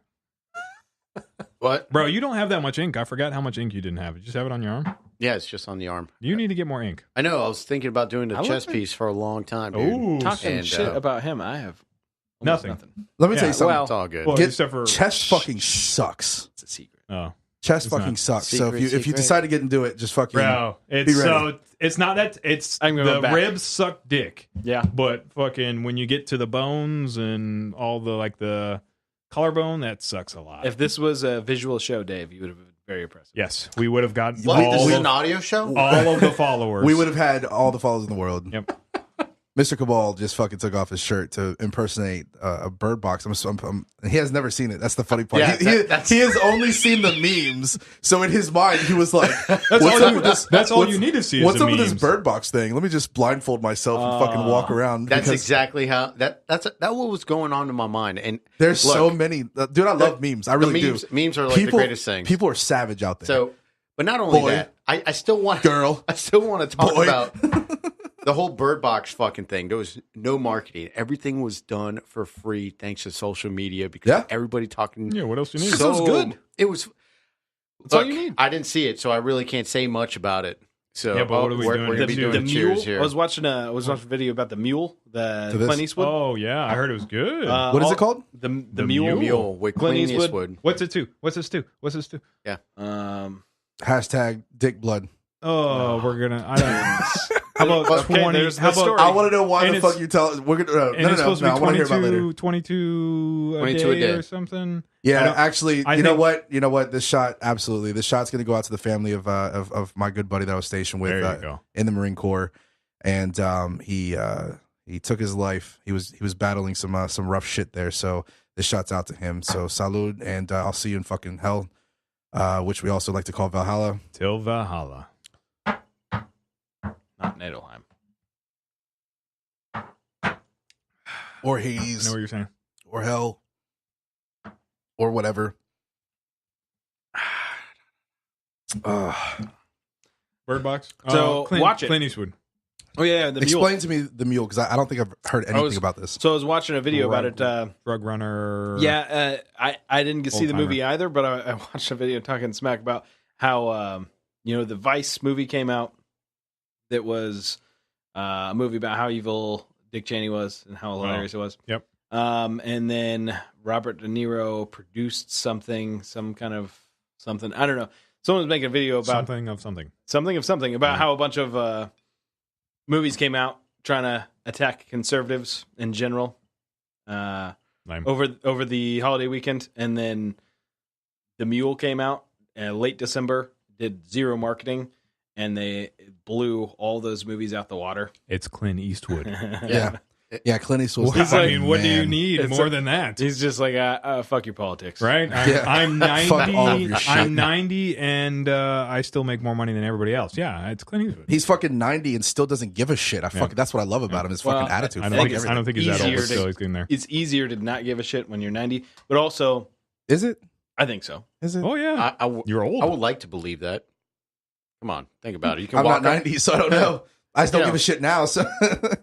B: What?
C: Bro, you don't have that much ink. I forgot how much ink you didn't have. You just have it on your arm?
B: Yeah, it's just on the arm.
C: You need to get more ink.
B: I know. I was thinking about doing the
D: I
B: chest
D: like-
B: piece for a long time, dude.
C: Ooh.
D: Talking
B: And,
D: shit about him, I have almost
C: Nothing.
A: Let me tell
C: Yeah,
A: you something.
D: well-
B: It's all good.
C: Well,
A: Get-
C: except for
A: Chest fucking sucks.
D: It's a secret.
C: Oh,
A: Chest
C: It's
A: fucking
C: not.
A: sucks. So if you
B: Secret.
A: decide to get into it, just fucking
C: bro,
A: Be
C: it's
A: ready.
C: so it's not that it's
D: I'm going
C: the
D: back.
C: ribs suck dick,
D: Yeah.
C: but fucking when you get to the bones and all the collarbone, that sucks a lot.
D: If this was a visual show, Dave, you would have been very impressive.
C: Yes, we would have got
B: What? This
C: all
B: is
C: of,
B: an audio show?
C: all of the followers.
A: we would have had all the followers in the world.
C: Yep.
A: Mr. Cabal just fucking took off his shirt to impersonate a bird box. He has never seen it. That's the funny part.
B: Yeah,
A: He has only seen the memes. So in his mind, he was like,
C: That's
A: "What's
C: all,
A: up
C: you,
A: with this?
C: that's all
A: what's-
C: you need to see.
A: What's
C: is the
A: up with this
C: memes.
A: bird box thing? Let me just blindfold myself and fucking walk around."
B: That's
A: because
B: exactly how that what was going on in my mind. And
A: There's
B: look,
A: so many. Dude, I love memes. I really
B: memes,
A: do.
B: Memes are like the greatest thing.
A: People are savage out there.
B: So, but not only
A: Boy.
B: that, I still want
A: Girl.
B: I still want to talk
A: Boy.
B: about the whole bird box fucking thing. There was no marketing. Everything was done for free thanks to social media because
A: Yeah.
B: everybody talking.
C: Yeah, what else you need?
B: So
D: It was good.
B: It was.
D: That's all
B: Look,
D: you need.
B: I didn't see it, so I really can't say much about it. So
C: Yeah, but what are we
B: we're
C: doing?
B: gonna be doing
D: The
B: a
D: mule.
B: cheers here.
D: I was watching a video about the mule, the
A: To this?
D: Clint Eastwood.
C: Oh yeah, I heard it was good.
A: What is it called?
D: The
C: The
D: mule.
B: Mule with
D: Clint
B: Clint
D: Eastwood.
B: Eastwood.
C: What's it to? What's this to? What's this to?
A: Hashtag Dick Blood.
C: Oh, we're gonna. I don't. How about
D: Okay,
C: 20?
D: there's
C: How
D: the
C: about?
D: story.
A: I want to know why
C: And
A: the
C: it's-
A: fuck you tell. We're gonna.
C: And it's supposed
A: I
C: to be
A: want to hear about later.
C: 22
B: 22 a day.
C: or something. I
A: Yeah,
C: don't-
A: actually,
C: I
A: you know
C: think-
A: what? You know what? This shot, absolutely. This shot's gonna go out to the family of my good buddy that I was stationed with
C: There you go.
A: in the Marine Corps, and he took his life. He was battling some rough shit there. So this shot's out to him. So salud, and I'll see you in fucking hell, which we also like to call Valhalla.
C: Till Valhalla.
D: Not Nadelheim.
A: Or
C: I
A: Hades,
C: know what you're saying.
A: or hell, or whatever.
C: Bird Box.
D: So, watch it.
C: Clint Eastwood.
D: Oh yeah, the mule.
A: Explain to me the mule, because I don't think I've heard anything about this.
D: So I was watching a video about it.
C: Drug runner.
D: I didn't get to see the
C: Old-timer.
D: movie either, but I watched a video talking smack about how the Vice movie came out. That was a movie about how evil Dick Cheney was and how hilarious it was.
C: Yep.
D: And then Robert De Niro produced some kind of something. I don't know. Someone was making a video about
C: Something of something.
D: something about how a bunch of movies came out trying to attack conservatives in general
C: Lame.
D: over the holiday weekend, and then The Mule came out late December, did zero marketing, and they blew all those movies out the water.
C: It's Clint Eastwood.
A: Yeah, Clint Eastwood.
C: Well, I
D: like,
C: mean, what do you
A: man.
C: need
D: It's
C: more
D: a-
C: than that?
D: He's just like, fuck your politics,
C: Right?
A: Yeah.
C: I'm 90.
A: Fuck all of your shit.
C: I'm 90, and I still make more money than everybody else. Yeah, it's Clint Eastwood.
A: He's fucking 90 and still doesn't give a shit. That's what I love about him. His fucking
D: Well,
A: attitude.
C: I
A: Fuck
C: don't, think,
A: everything.
C: I don't think he's that old,
D: Easier
C: but
D: to-
C: still he's getting there.
D: It's easier to not give a shit when you're 90, but also,
A: Is it?
D: I think so.
A: Is it?
C: Oh, yeah. You're old.
B: I would like to believe that. Come on, think about it. You can
A: I'm
B: walk
A: not
B: up-
A: 90, so I don't know. I just don't
B: You know.
A: give a shit now. So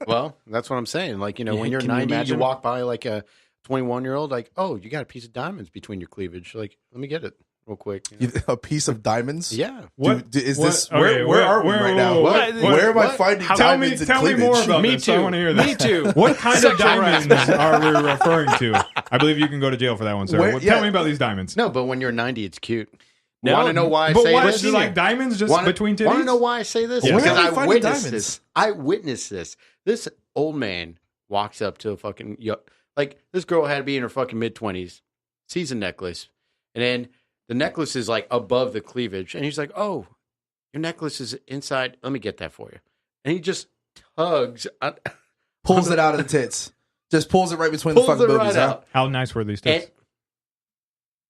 B: Well, that's what I'm saying. Like,
D: Yeah,
B: when you're
D: can you
B: 90, you
D: imagine?
B: walk by like a 21-year-old, like, oh, you got a piece of diamonds between your cleavage. Like, let me get it real quick.
A: a piece of diamonds.
B: Yeah.
A: Dude, is
C: What?
A: this
C: Okay,
A: where are we right now?
B: what?
A: Where am I
B: What?
A: finding
C: Tell me,
A: diamonds and
C: tell me
A: cleavage?
C: more about
D: Me
C: this. I
D: too.
C: want to hear that.
D: Me too.
C: What kind of
D: Sexual
C: diamonds
D: harassment.
C: are we referring to? I believe you can go to jail for that one, sir.
A: Where-
C: Well,
A: yeah.
C: Tell me about these diamonds.
B: No, but when you're 90, it's cute.
D: No,
B: Want to know why I
C: But
B: say
C: why
B: this?
C: is it like diamonds just between titties?
B: Want to know why I say this?
C: Yeah.
A: Where
B: Because
A: are we
B: I
A: finding
B: witnessed
A: diamonds?
B: this. I witnessed this. This old man walks up to a fucking Like, this girl had to be in her fucking mid-20s, sees a necklace, and then the necklace is, like, above the cleavage. And he's like, oh, your necklace is inside. Let me get that for you. And he just tugs.
A: Pulls it out of the tits. Just pulls it right between the fucking boobies. Right,
C: how nice were these tits?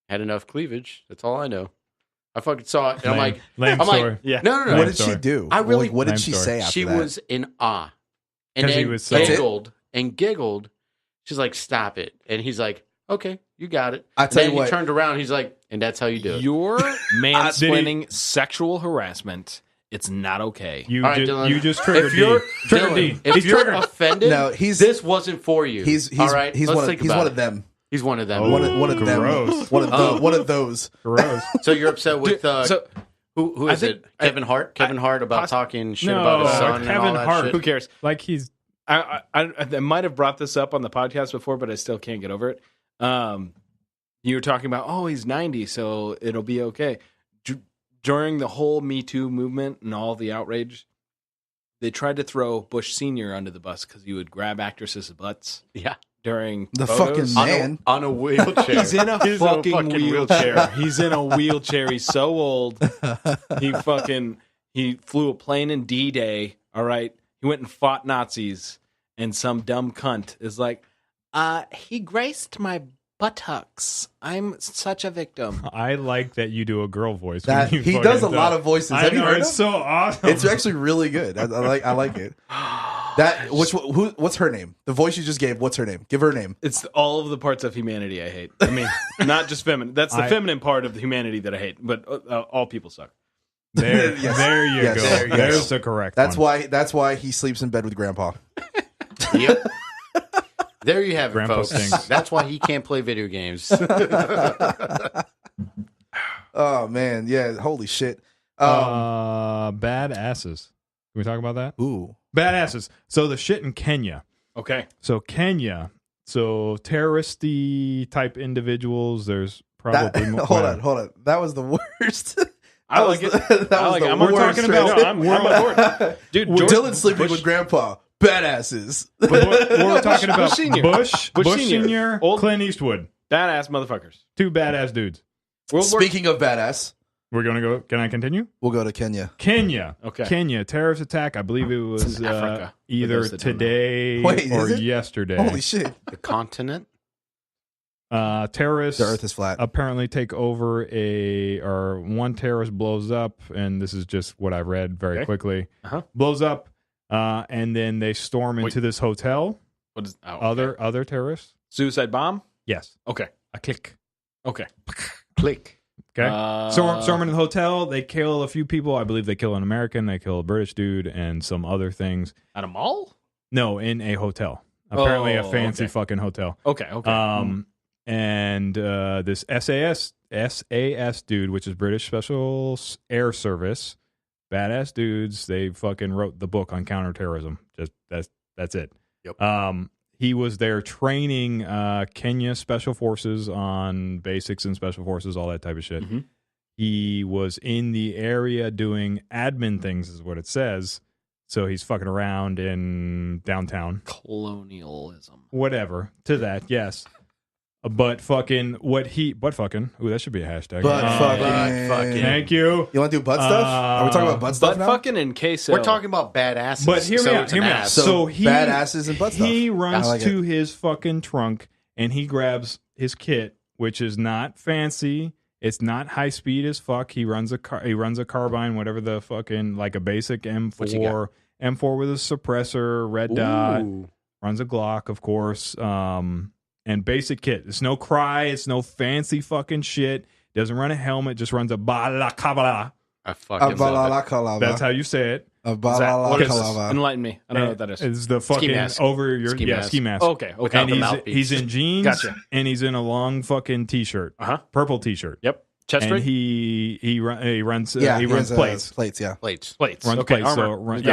B: Had enough cleavage. That's all I know. I fucking saw it, and
C: lame story.
B: Yeah. No.
A: What did she do? What did she say after
B: she
A: that?
B: She was in awe. And then
C: he was
B: giggled. She's like, stop it. And he's like, okay, you got it.
A: I tell you what.
B: He turned around. He's like, and that's how you do it.
D: You're mansplaining sexual harassment. It's not okay.
C: You
B: Dylan,
C: just triggered
B: Dylan, if you're offended, this wasn't for you. All right?
A: He's one of them.
B: He's one of them.
C: Oh,
A: one of
C: gross.
A: them. One of those.
C: Gross.
B: So you're upset with who is it? Kevin Hart? Kevin Hart about talking shit about his son and all that
D: Hart.
B: shit?
D: Who cares?
C: Like he's...
D: I might have brought this up on the podcast before, but I still can't get over it. You were talking about, he's 90, so it'll be okay. During the whole Me Too movement and all the outrage, they tried to throw Bush Sr. under the bus because he would grab actresses' butts.
B: Yeah.
D: During
A: the
D: photos.
A: fucking man
B: on a wheelchair.
D: He's in a fucking wheelchair. He's in a wheelchair. He's so old. He flew a plane in D-Day. All right. He went and fought Nazis, and some dumb cunt is like, he graced my buttocks. I'm such a victim.
C: I like that you do a girl voice.
A: He does a lot of voices. Have you heard
C: it's
A: him?
C: So awesome.
A: It's actually really good. I like it. What's her name? The voice you just gave. What's her name? Give her a name.
D: It's all of the parts of humanity I hate. I mean, not just feminine. That's the feminine part of the humanity that I hate. But all people suck.
C: There you go. There's the correct.
A: That's why he sleeps in bed with Grandpa.
B: Yep. There you have it,
C: Grandpa
B: folks.
C: stinks.
B: That's why he can't play video games.
A: Oh man, yeah. Holy shit.
C: Badasses. Can we talk about that?
A: Ooh.
C: Badasses. So the shit in Kenya.
D: Okay.
C: So Kenya. So terroristy type individuals. There's probably more.
A: Hold on. That was the worst.
D: I like it. I'm talking about. I'm on board. Dude,
A: Dylan's sleeping with Grandpa. Badasses.
C: We're talking about
D: Bush Senior.
C: Bush Senior, Clint Eastwood.
D: Badass motherfuckers.
C: Two badass dudes.
A: Speaking of badass,
C: we're going to go. Can I continue?
A: We'll go to Kenya.
C: Okay. Kenya, terrorist attack. I believe it was either today or yesterday.
A: Holy shit.
B: The continent?
C: Terrorists.
A: The earth is flat.
C: Apparently take over one terrorist blows up, and this is just what I read very quickly. Blows up, and then they storm into this hotel.
D: What is
C: other terrorists?
D: Suicide bomb?
C: Yes.
D: Okay.
C: A click.
D: Okay.
B: Click.
C: Okay. Storm into the hotel. They kill a few people. I believe they kill an American. They kill a British dude and some other things.
D: At a mall?
C: No, in a hotel. Apparently a fancy fucking hotel.
D: Okay.
C: And this SAS dude, which is British Special Air Service, badass dudes. They fucking wrote the book on counterterrorism. Just that's it.
B: Yep.
C: He was there training Kenya Special Forces on basics and Special Forces, all that type of shit.
D: Mm-hmm.
C: He was in the area doing admin things, is what it says. So he's fucking around in downtown.
D: Colonialism.
C: Whatever. To that, yes. But fucking. Ooh, that should be a hashtag.
A: Butt fucking.
C: Thank you.
A: You want to do butt stuff? Are we talking about butt stuff now?
D: Fucking in queso.
B: We're talking about badasses.
C: But hear me out.
A: So badasses and butt stuff.
C: He runs to his fucking trunk and he grabs his kit, which is not fancy. It's not high speed as fuck. He runs a carbine, whatever the fucking, like a basic M4 with a suppressor, red dot. Runs a Glock, of course. And basic kit. It's no cry. It's no fancy fucking shit. Doesn't run a helmet. Just runs a balaclava.
B: I fucking love it.
C: That's how you say it.
D: Enlighten me. I don't know what that is.
C: It's the fucking over your ski mask.
D: Okay.
C: And he's in jeans.
D: Gotcha.
C: And he's in a long fucking t-shirt. Purple t-shirt.
D: Yep. Chest
C: and
D: straight.
C: he runs plates.
A: Plates.
C: Runs
D: okay.
C: plates.
D: Armor.
C: So runs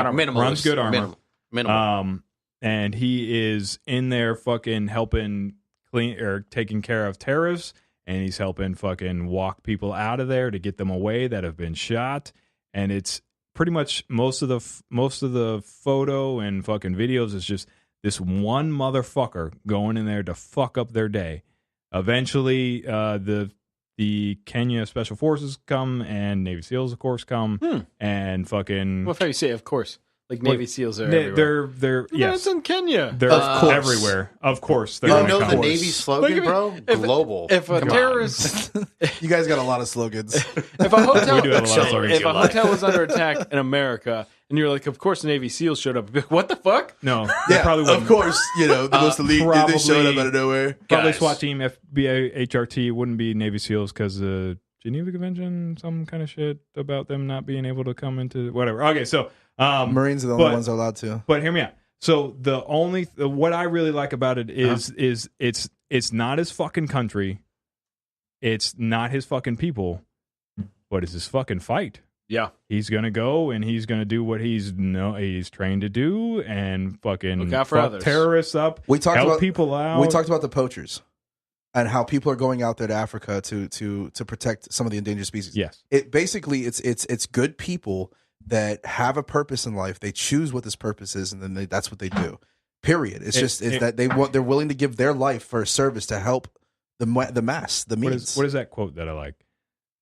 C: good armor.
B: Minimal.
C: And he is in there fucking helping clean or taking care of terrorists, and he's helping fucking walk people out of there to get them away that have been shot. And it's pretty much most of the photo and fucking videos is just this one motherfucker going in there to fuck up their day. Eventually, the Kenya Special Forces come and Navy SEALs, of course, come and fucking.
D: Well, if you say, of course, like Navy SEAls are everywhere.
C: They're yes,
D: it's in Kenya.
C: They're everywhere. Of course,
B: you don't know the Navy slogan, bro? Global.
D: If a terrorist,
A: you guys got a lot of slogans.
D: If a hotel was under attack in America, and you're like, of course, the Navy SEAls showed up. What the fuck?
C: No, they probably wouldn't.
A: Of course, the most elite. They showed up out of nowhere.
C: Probably SWAT team, FBI, HRT wouldn't be Navy SEAls because Geneva Convention, some kind of shit about them not being able to come into whatever. Okay, so
A: Marines are the only ones that are allowed to.
C: But hear me out. So what I really like about it is it's not his fucking country, it's not his fucking people, but it's his fucking fight.
D: Yeah,
C: he's gonna go and he's gonna do what he's trained to do and fucking
D: look out for others.
C: Terrorists up. Help people out.
A: We talked about the poachers and how people are going out there to Africa to protect some of the endangered species.
C: Yes,
A: it's good people that have a purpose in life. They choose what this purpose is, and then that's what they do. Period. That they're willing to give their life for a service to help the mass, the means.
C: What is that quote that I like?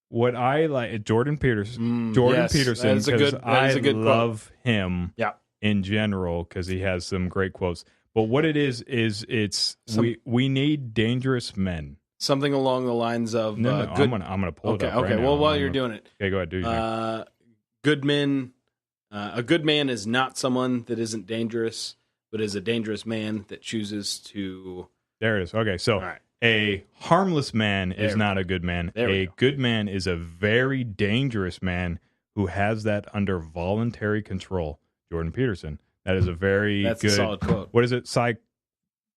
C: What I like, Jordan Peterson. Peterson, because I love him.
D: Yeah.
C: In general, because he has some great quotes. But what it is we need dangerous men.
D: Something along the lines of
C: I'm gonna pull it up.
D: Okay. Well, while you're doing it,
C: okay, go ahead. Do you?
D: Good men. A good man is not someone that isn't dangerous, but is a dangerous man that chooses to.
C: There it is. Okay, so
D: right.
C: A harmless man is not a good man. A good man is a very dangerous man who has that under voluntary control. Jordan Peterson. That is a very
D: That's
C: good.
D: a solid quote.
C: What is it?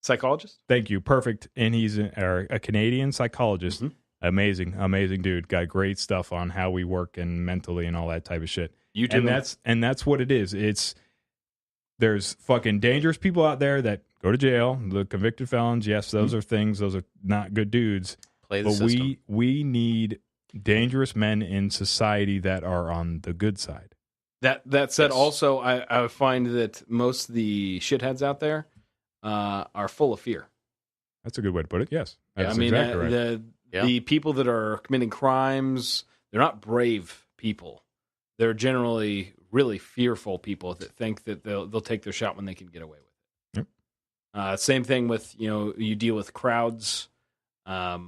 D: Psychologist?
C: Thank you. Perfect. And he's a Canadian psychologist. Mm-hmm. Amazing dude. Got great stuff on how we work and mentally and all that type of shit. And that's what it is. There's fucking dangerous people out there that go to jail. The convicted felons, yes, those are things. Those are not good dudes.
B: Play the system.
C: We need dangerous men in society that are on the good side.
D: That said, also, I find that most of the shitheads out there are full of fear.
C: That's a good way to put it. Yes, that's
D: exactly
C: right.
D: The people that are committing crimes, they're not brave people. They're generally really fearful people that think that they'll take their shot when they can get away with it. Yep. Same thing with you deal with crowds. The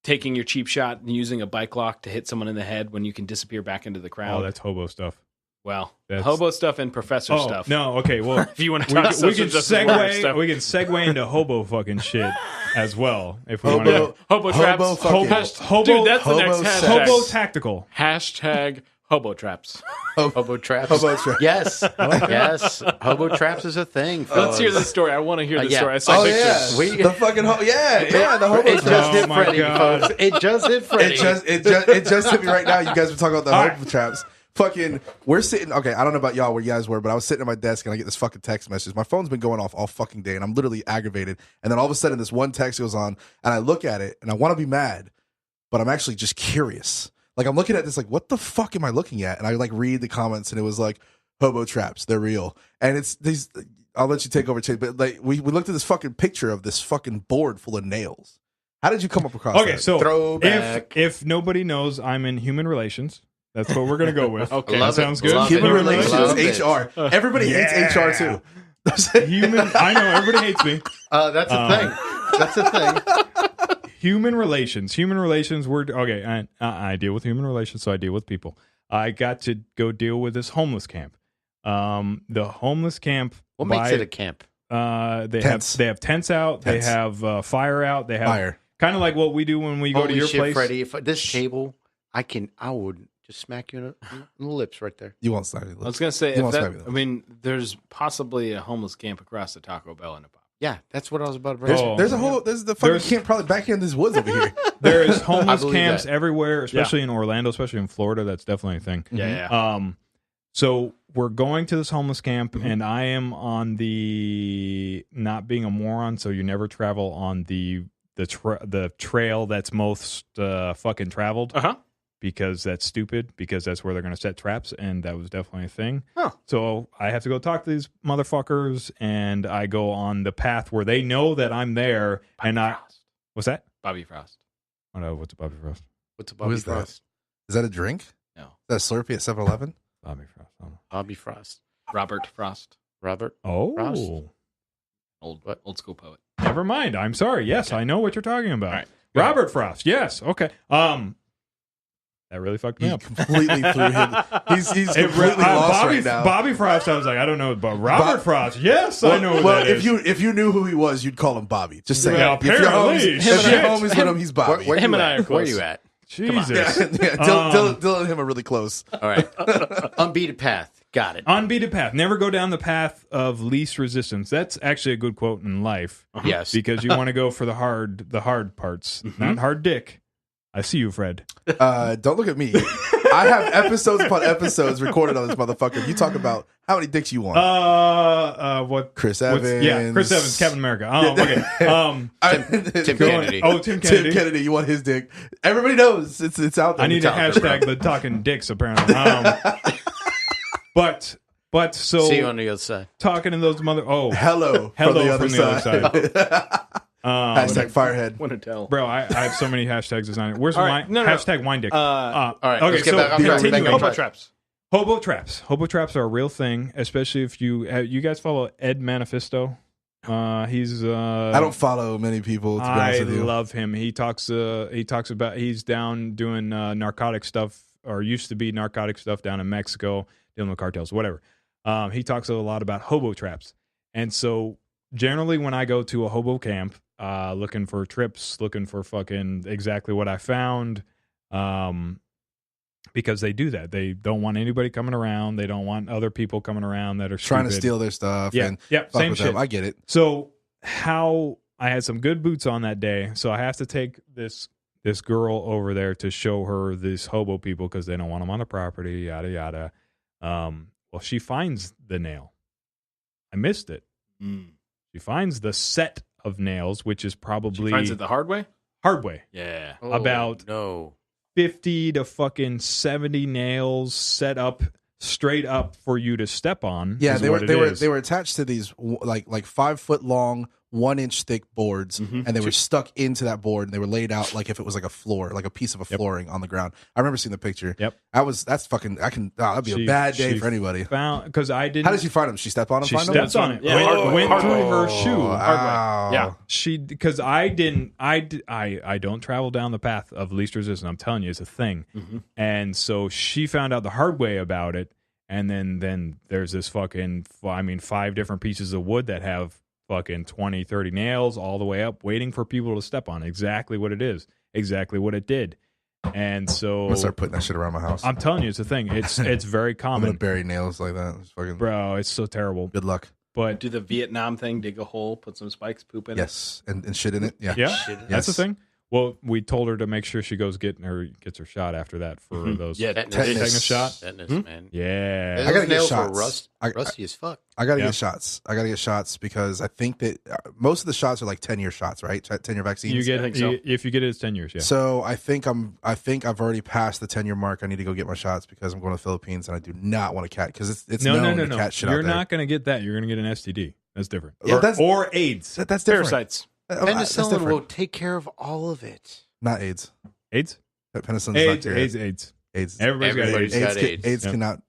D: taking your cheap shot and using a bike lock to hit someone in the head when you can disappear back into the crowd.
C: Oh, that's hobo stuff.
D: Well, hobo stuff and professor stuff.
C: No, okay. Well,
D: if you want to
C: we
D: talk
C: can segue into hobo fucking shit as well. If we want to
D: Hobotraps. Dude, that's the next hashtag.
C: Hobo tactical.
D: Hashtag Hobotraps.
B: Hobotraps. Yes. Yes. Hobotraps is a thing. Fellas.
D: Let's hear this story. I want to hear this story. I saw pictures.
A: Yeah. The fucking the hobo.
B: It just hit Freddie, folks. It just hit Freddie.
A: It just hit me right now. You guys were talking about the Hobotraps. Fucking, we're sitting. Okay, I don't know about y'all where you guys were, but I was sitting at my desk and I get this fucking text message. My phone's been going off all fucking day, and I'm literally aggravated. And then all of a sudden, this one text goes on, and I look at it, and I want to be mad, but I'm actually just curious. Like, I'm looking at this, like, what the fuck am I looking at? And I like read the comments, and it was like, Hobotraps, they're real. And it's these. I'll let you take over, Chase. But like, we looked at this fucking picture of this fucking board full of nails. How did you come up across that?
C: Okay, so
B: throwback.
C: If nobody knows, I'm in human relations. That's what we're going to go with.
D: Okay.
C: That sounds good.
A: Human relations, HR. Everybody hates HR too.
C: I know, everybody hates me.
B: That's a thing. That's a thing.
C: Human relations. I deal with human relations, so I deal with people. I got to go deal with this homeless camp. The homeless camp.
B: What makes it a camp?
C: They have tents out. They have fire out. They have fire. Kind of like what we do when we go to your place.
B: Freddie, if this table, I would just smack you in the lips right there.
A: You won't slap me.
D: I was going to say, there's possibly a homeless camp across the Taco Bell in a pop.
B: Yeah, that's what I was about to bring.
A: There's the fucking camp probably back here in these woods over here.
C: There is homeless camps everywhere, especially in Orlando, especially in Florida. That's definitely a thing.
D: Yeah.
C: So we're going to this homeless camp, and I am on the not being a moron, so you never travel on the trail that's most fucking traveled.
D: Uh-huh.
C: because that's stupid, because that's where they're going to set traps, and that was definitely a thing.
D: Huh.
C: So I have to go talk to these motherfuckers, and I go on the path where they know that I'm there,
D: Bobby Frost.
C: What's that?
D: Bobby Frost.
C: What's a Bobby Frost?
B: What's a Bobby
A: is that?
B: Frost?
A: Is that a drink?
D: No.
A: Is that a Slurpee at 7-Eleven?
C: Bobby Frost. I don't know.
B: Bobby Frost.
D: Robert Frost.
B: Robert.
C: Oh,
B: Frost?
D: Old school poet.
C: never mind. I'm sorry. Yes, I know what you're talking about.
D: All right.
C: Robert Frost. Yes. Okay. That really fucked me
A: You
C: up.
A: completely threw him. He's completely lost right now.
C: Bobby Frost. I was like, I don't know, but Robert Frost. Yes, I know.
A: Well,
C: that
A: if
C: is.
A: you knew who he was, you'd call him Bobby. Just say
C: Well,
A: if your
C: apparently.
A: homies with him, he's Bobby.
B: Where
D: Him
B: you
D: and I
B: at?
D: are
B: Where
D: close.
B: you at?
C: Jesus.
A: Yeah, Dylan and him are really close.
B: All right. Unbeaten path. Got it.
C: Unbeaten path. Never go down the path of least resistance. That's actually a good quote in life.
B: Yes.
C: Because you want to go for the hard parts, not hard dick. I see you, Fred.
A: Don't look at me. I have episodes upon episodes recorded on this motherfucker. You talk about how many dicks you want.
C: What?
A: Chris Evans.
C: Yeah, Chris Evans, Captain America. Oh, okay.
B: Tim Kennedy.
C: Oh, Tim Kennedy.
A: Tim Kennedy. You want his dick? Everybody knows it's out there.
C: I need to
A: It's out there,
C: hashtag the talking dicks, apparently. But so
B: See you on the other side.
C: talking to those mother. Oh,
A: Hello
C: Hello
A: from the other side. Hashtag Firehead.
D: Want to tell?
C: bro, I have so many hashtags designed. Where's
D: All
C: the
D: right,
C: wine?
D: no.
C: Hashtag wine dick.
B: All right.
C: Okay,
B: Let's get
C: so
B: back on track.
C: continuing.
B: Back on track.
D: Hobotraps.
C: Hobotraps are a real thing, especially if you guys follow Ed Manifesto. He's
A: I don't follow many people, to be honest
C: I
A: with you.
C: love him. He talks about he's down doing narcotic stuff, or used to be narcotic stuff down in Mexico, dealing with cartels, whatever. He talks a lot about hobotraps. And so generally when I go to a hobo camp, looking for trips, looking for fucking exactly what I found, because they do that. They don't want anybody coming around. They don't want other people coming around that are
A: Trying to
C: stupid.
A: steal their stuff.
C: Yeah,
A: and
C: yep,
A: fuck
C: same
A: with
C: shit.
A: them. I get it.
C: So how I had some good boots on that day, so I have to take this girl over there to show her these hobo people because they don't want them on the property, yada yada. Well, she finds the nail. I missed it. She finds the set of nails, which is probably
D: Finds it the hard way.
C: hard way.
D: Yeah.
B: Oh,
C: About-
B: no.
C: 50 to fucking 70 nails set up straight up for you to step on.
A: Yeah,
C: is
A: they
C: what
A: were
C: it
A: they were
C: is.
A: they were attached to these like 5 foot long, 1 inch thick boards, and they were stuck into that board, and they were laid out like if it was like a floor, like a piece of a flooring on the ground. I remember seeing the picture.
C: Yep.
A: That's fucking. That'd be a bad day for anybody.
C: Found because I didn't.
A: How did she find him? She stepped on him.
C: She
A: find him?
C: stepped on it.
D: Yeah,
C: went
D: hard
C: through
D: way.
C: her shoe.
A: Ow.
D: Yeah.
C: She because I don't travel down the path of least resistance. I'm telling you, it's a thing. And so she found out the hard way about it. And then there's this fucking 5 different pieces of wood that have fucking 20, 30 nails all the way up, waiting for people to step on. Exactly what it is. Exactly what it did. And so
A: I'm gonna start putting that shit around my house.
C: I'm telling you, it's a thing. It's very
A: I'm
C: common,
A: gonna bury nails like that. It's fucking.
C: bro. It's so terrible.
A: Good luck.
C: But
D: Do the Vietnam thing. Dig a hole. Put some spikes. Poop in it.
A: Yes, and shit in it. Yeah.
C: yeah,
B: Shit.
C: that's the
A: Yes.
C: thing. Well, we told her to make sure she gets her shot after that for those.
D: Yeah.
A: Tetanus.
C: Tetanus shot.
B: Tetanus, man.
C: Yeah.
A: I gotta get
B: Nails were
A: shots.
B: rusty as fuck.
A: I gotta
C: Yeah.
A: get shots. I gotta get shots because I think that most of the shots are like 10-year shots, right? 10-year vaccines.
C: You get
D: I think so.
C: if you get it, it's 10 years. Yeah.
A: So I think I've already passed the 10-year mark. I need to go get my shots because I'm going to the Philippines and I do not want to catch because it's
C: no.
A: known to catch shit
C: You're
A: out there.
C: not going to get that. You're going to get an STD. That's different.
A: Yeah,
C: or AIDS.
A: That's different.
D: Parasites.
A: That's
B: Penicillin
A: different.
B: will take care of all of it.
A: Not AIDS.
C: AIDS.
A: Penicillin
C: AIDS.
A: is not
C: AIDS.
A: AIDS.
C: Everybody's got
B: Everybody's
C: AIDS.
B: got AIDS.
A: AIDS
C: Yep.
A: cannot.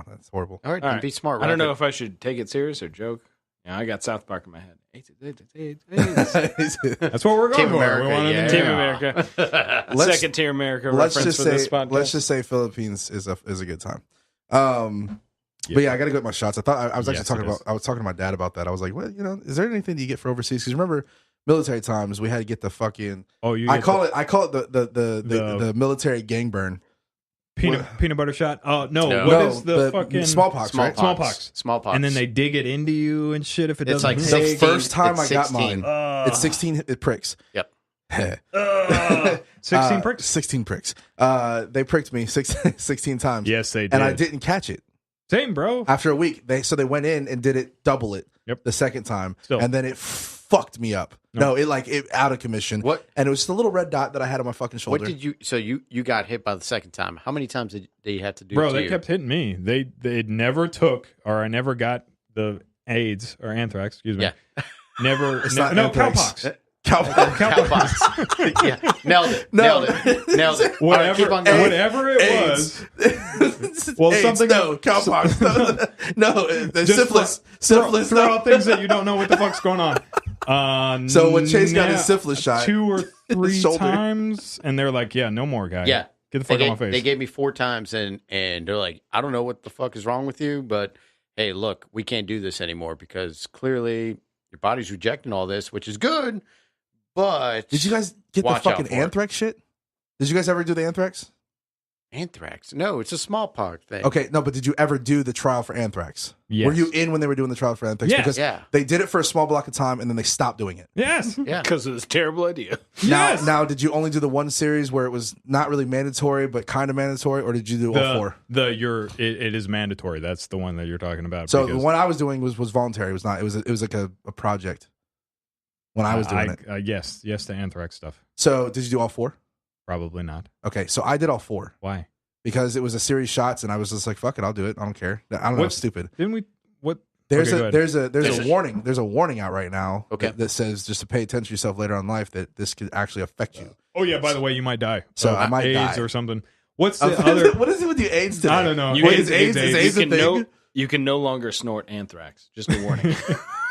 A: That's horrible.
B: All right,
D: All
B: then
D: right.
B: be smart.
D: I don't know
B: Rocket.
D: if I should take it serious or joke. Yeah, I got South Park in my head. AIDS.
C: That's what we're going
B: Team
C: for.
B: America,
C: We want
B: yeah.
D: Team America.
A: Let's-
D: Second tier America
A: let's
D: reference
A: just
D: for this
A: say
D: podcast.
A: let's just say Philippines is a good time. But yeah, I got to go get my shots. I thought I was actually
C: Yes,
A: talking
C: it
A: about.
C: is.
A: I was talking to my dad about that. I was like, well, is there anything that you get for overseas? Because remember, military times we had to get the fucking.
C: Oh, you
A: I
C: get
A: call it the military gang burn.
C: peanut butter shot. Oh no!
B: No.
C: What is the
A: the
C: fucking
A: smallpox, right?
B: Smallpox.
C: And then they dig it into you and shit. If it
B: It's
C: doesn't
B: like
C: take.
A: The first time
B: it's
A: I got
B: 16.
A: mine, it's 16 pricks.
B: Yep.
C: 16 pricks.
A: 16 pricks. They pricked me 16 times.
C: Yes, they did.
A: And I didn't catch it.
C: Same, bro.
A: After a week, they went in and did it double it.
C: Yep.
A: The second time,
C: Still.
A: and then it fucked me up. No, it out of commission.
B: What?
A: And it was just a little red dot that I had on my fucking shoulder.
B: What did you? So you got hit by the second time. How many times did you have to do?
C: Bro,
B: it to
C: they
B: you?
C: kept hitting me. They never took, or I never got the AIDS or anthrax. Excuse me.
B: Yeah.
C: Never.
A: It's
C: no,
A: not
C: no,
A: anthrax.
C: cowpox.
B: Cowpox. Yeah, nailed it.
A: No.
B: Nailed it. All right,
C: Whatever,
B: keep on going.
C: whatever it
A: AIDS.
C: was. Well,
A: AIDS,
C: something.
A: no, cowpox. No, the syphilis. Syphilis.
C: Throw
A: No.
C: out things that you don't know what the fuck's going on.
A: So when Chase got his syphilis shot,
C: 2 or 3
A: shoulder.
C: times, and they're like, "Yeah, no more, guy.
B: Yeah.
C: Get the fuck out of my face."
B: They gave me 4 times, and they're like, I don't know what the fuck is wrong with you, but hey, look, we can't do this anymore because clearly your body's rejecting all this, which is good. But
A: did you guys get the
B: watch out
A: fucking
B: for it.
A: anthrax shit? Did you guys ever do the anthrax?
B: Anthrax? No, it's a smallpox thing.
A: Okay, no, but did you ever do the trial for anthrax?
C: Yes.
A: Were you in when they were doing the trial for anthrax?
C: Yes.
A: Because
B: Yeah.
A: they did it for a small block of time and then they stopped doing it.
C: Yes.
B: Yeah.
D: Because of this terrible idea.
C: Yes.
A: Now, did you only do the one series where it was not really mandatory but kind of mandatory, or did you do all 4?
C: It is mandatory. That's the one that you're talking about.
A: So the
C: because
A: one I was doing was voluntary. It was not. It was like a project when I was doing it.
C: yes to anthrax stuff.
A: So did you do all 4?
C: Probably not.
A: Okay, so I did all 4
C: Why?
A: because it was a series shots, and I was just like, "Fuck it, I'll do it. I don't care." I don't know.
C: What-
A: It's stupid.
C: Didn't we? What?
A: There's
C: Okay, go
A: a
C: ahead.
A: there's a warning. There's a warning out right now.
B: Okay.
A: That says just to pay attention to yourself later on in life that this could actually affect you.
C: Oh yeah. By the way, you might die.
A: So I might
C: AIDS
A: die.
C: or something. What's the other?
A: What is it with you AIDS today?
C: I don't know.
A: What
C: AIDS,
A: is AIDS? Is AIDS a thing?
D: You can no longer snort anthrax. Just a warning.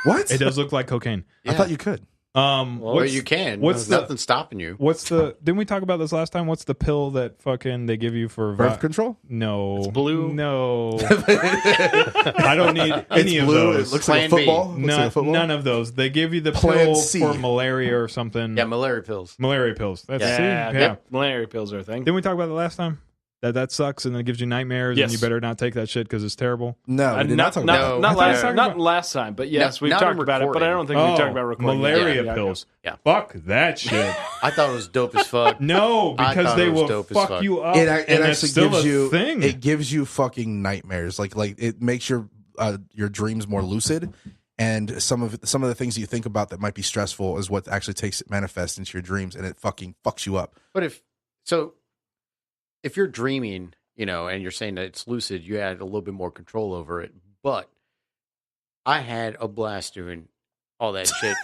A: What?
C: It does look like cocaine.
A: I thought you could.
B: Well, you can.
C: What's
B: There's nothing stopping you.
C: What's the? Didn't we talk about this last time? What's the pill that fucking they give you for
A: Birth control?
C: No,
D: It's blue.
C: No, I don't need any
A: It's
C: of
A: blue.
C: those.
A: It looks like a
B: Plan B.
A: football. Looks like a football.
C: None of those. They give you the
A: Plan
C: pill
A: C.
C: for malaria or something.
B: Yeah, malaria pills.
C: Malaria pills. That's
D: Yeah,
C: see?
D: yep. Malaria pills are a thing.
C: Didn't we talk about it last time? That sucks and then it gives you nightmares
D: Yes.
C: and you better not take that shit because it's terrible.
A: No, we did not talk about
B: no.
A: that.
D: Not
C: I thought we
D: last,
C: talked
D: not
C: about-
D: last time, but yes, we've
B: not
D: talked
B: in
D: about it. But I don't think we've talked about recording.
C: malaria
B: Yeah.
C: pills.
B: Yeah.
C: Fuck that shit.
B: I thought it was dope as fuck.
C: No,
B: I
C: because
B: thought
C: they
B: it was
C: will
B: dope as
C: fuck
B: fuck.
C: you up.
A: It
C: and that's
A: actually
C: still
A: gives
C: a
A: you
C: thing.
A: it gives you fucking nightmares. Like it makes your dreams more lucid, and some of the things you think about that might be stressful is what actually takes it manifest into your dreams, and it fucking fucks you up.
B: But if you're dreaming, and you're saying that it's lucid, you had a little bit more control over it. But I had a blast doing all that shit.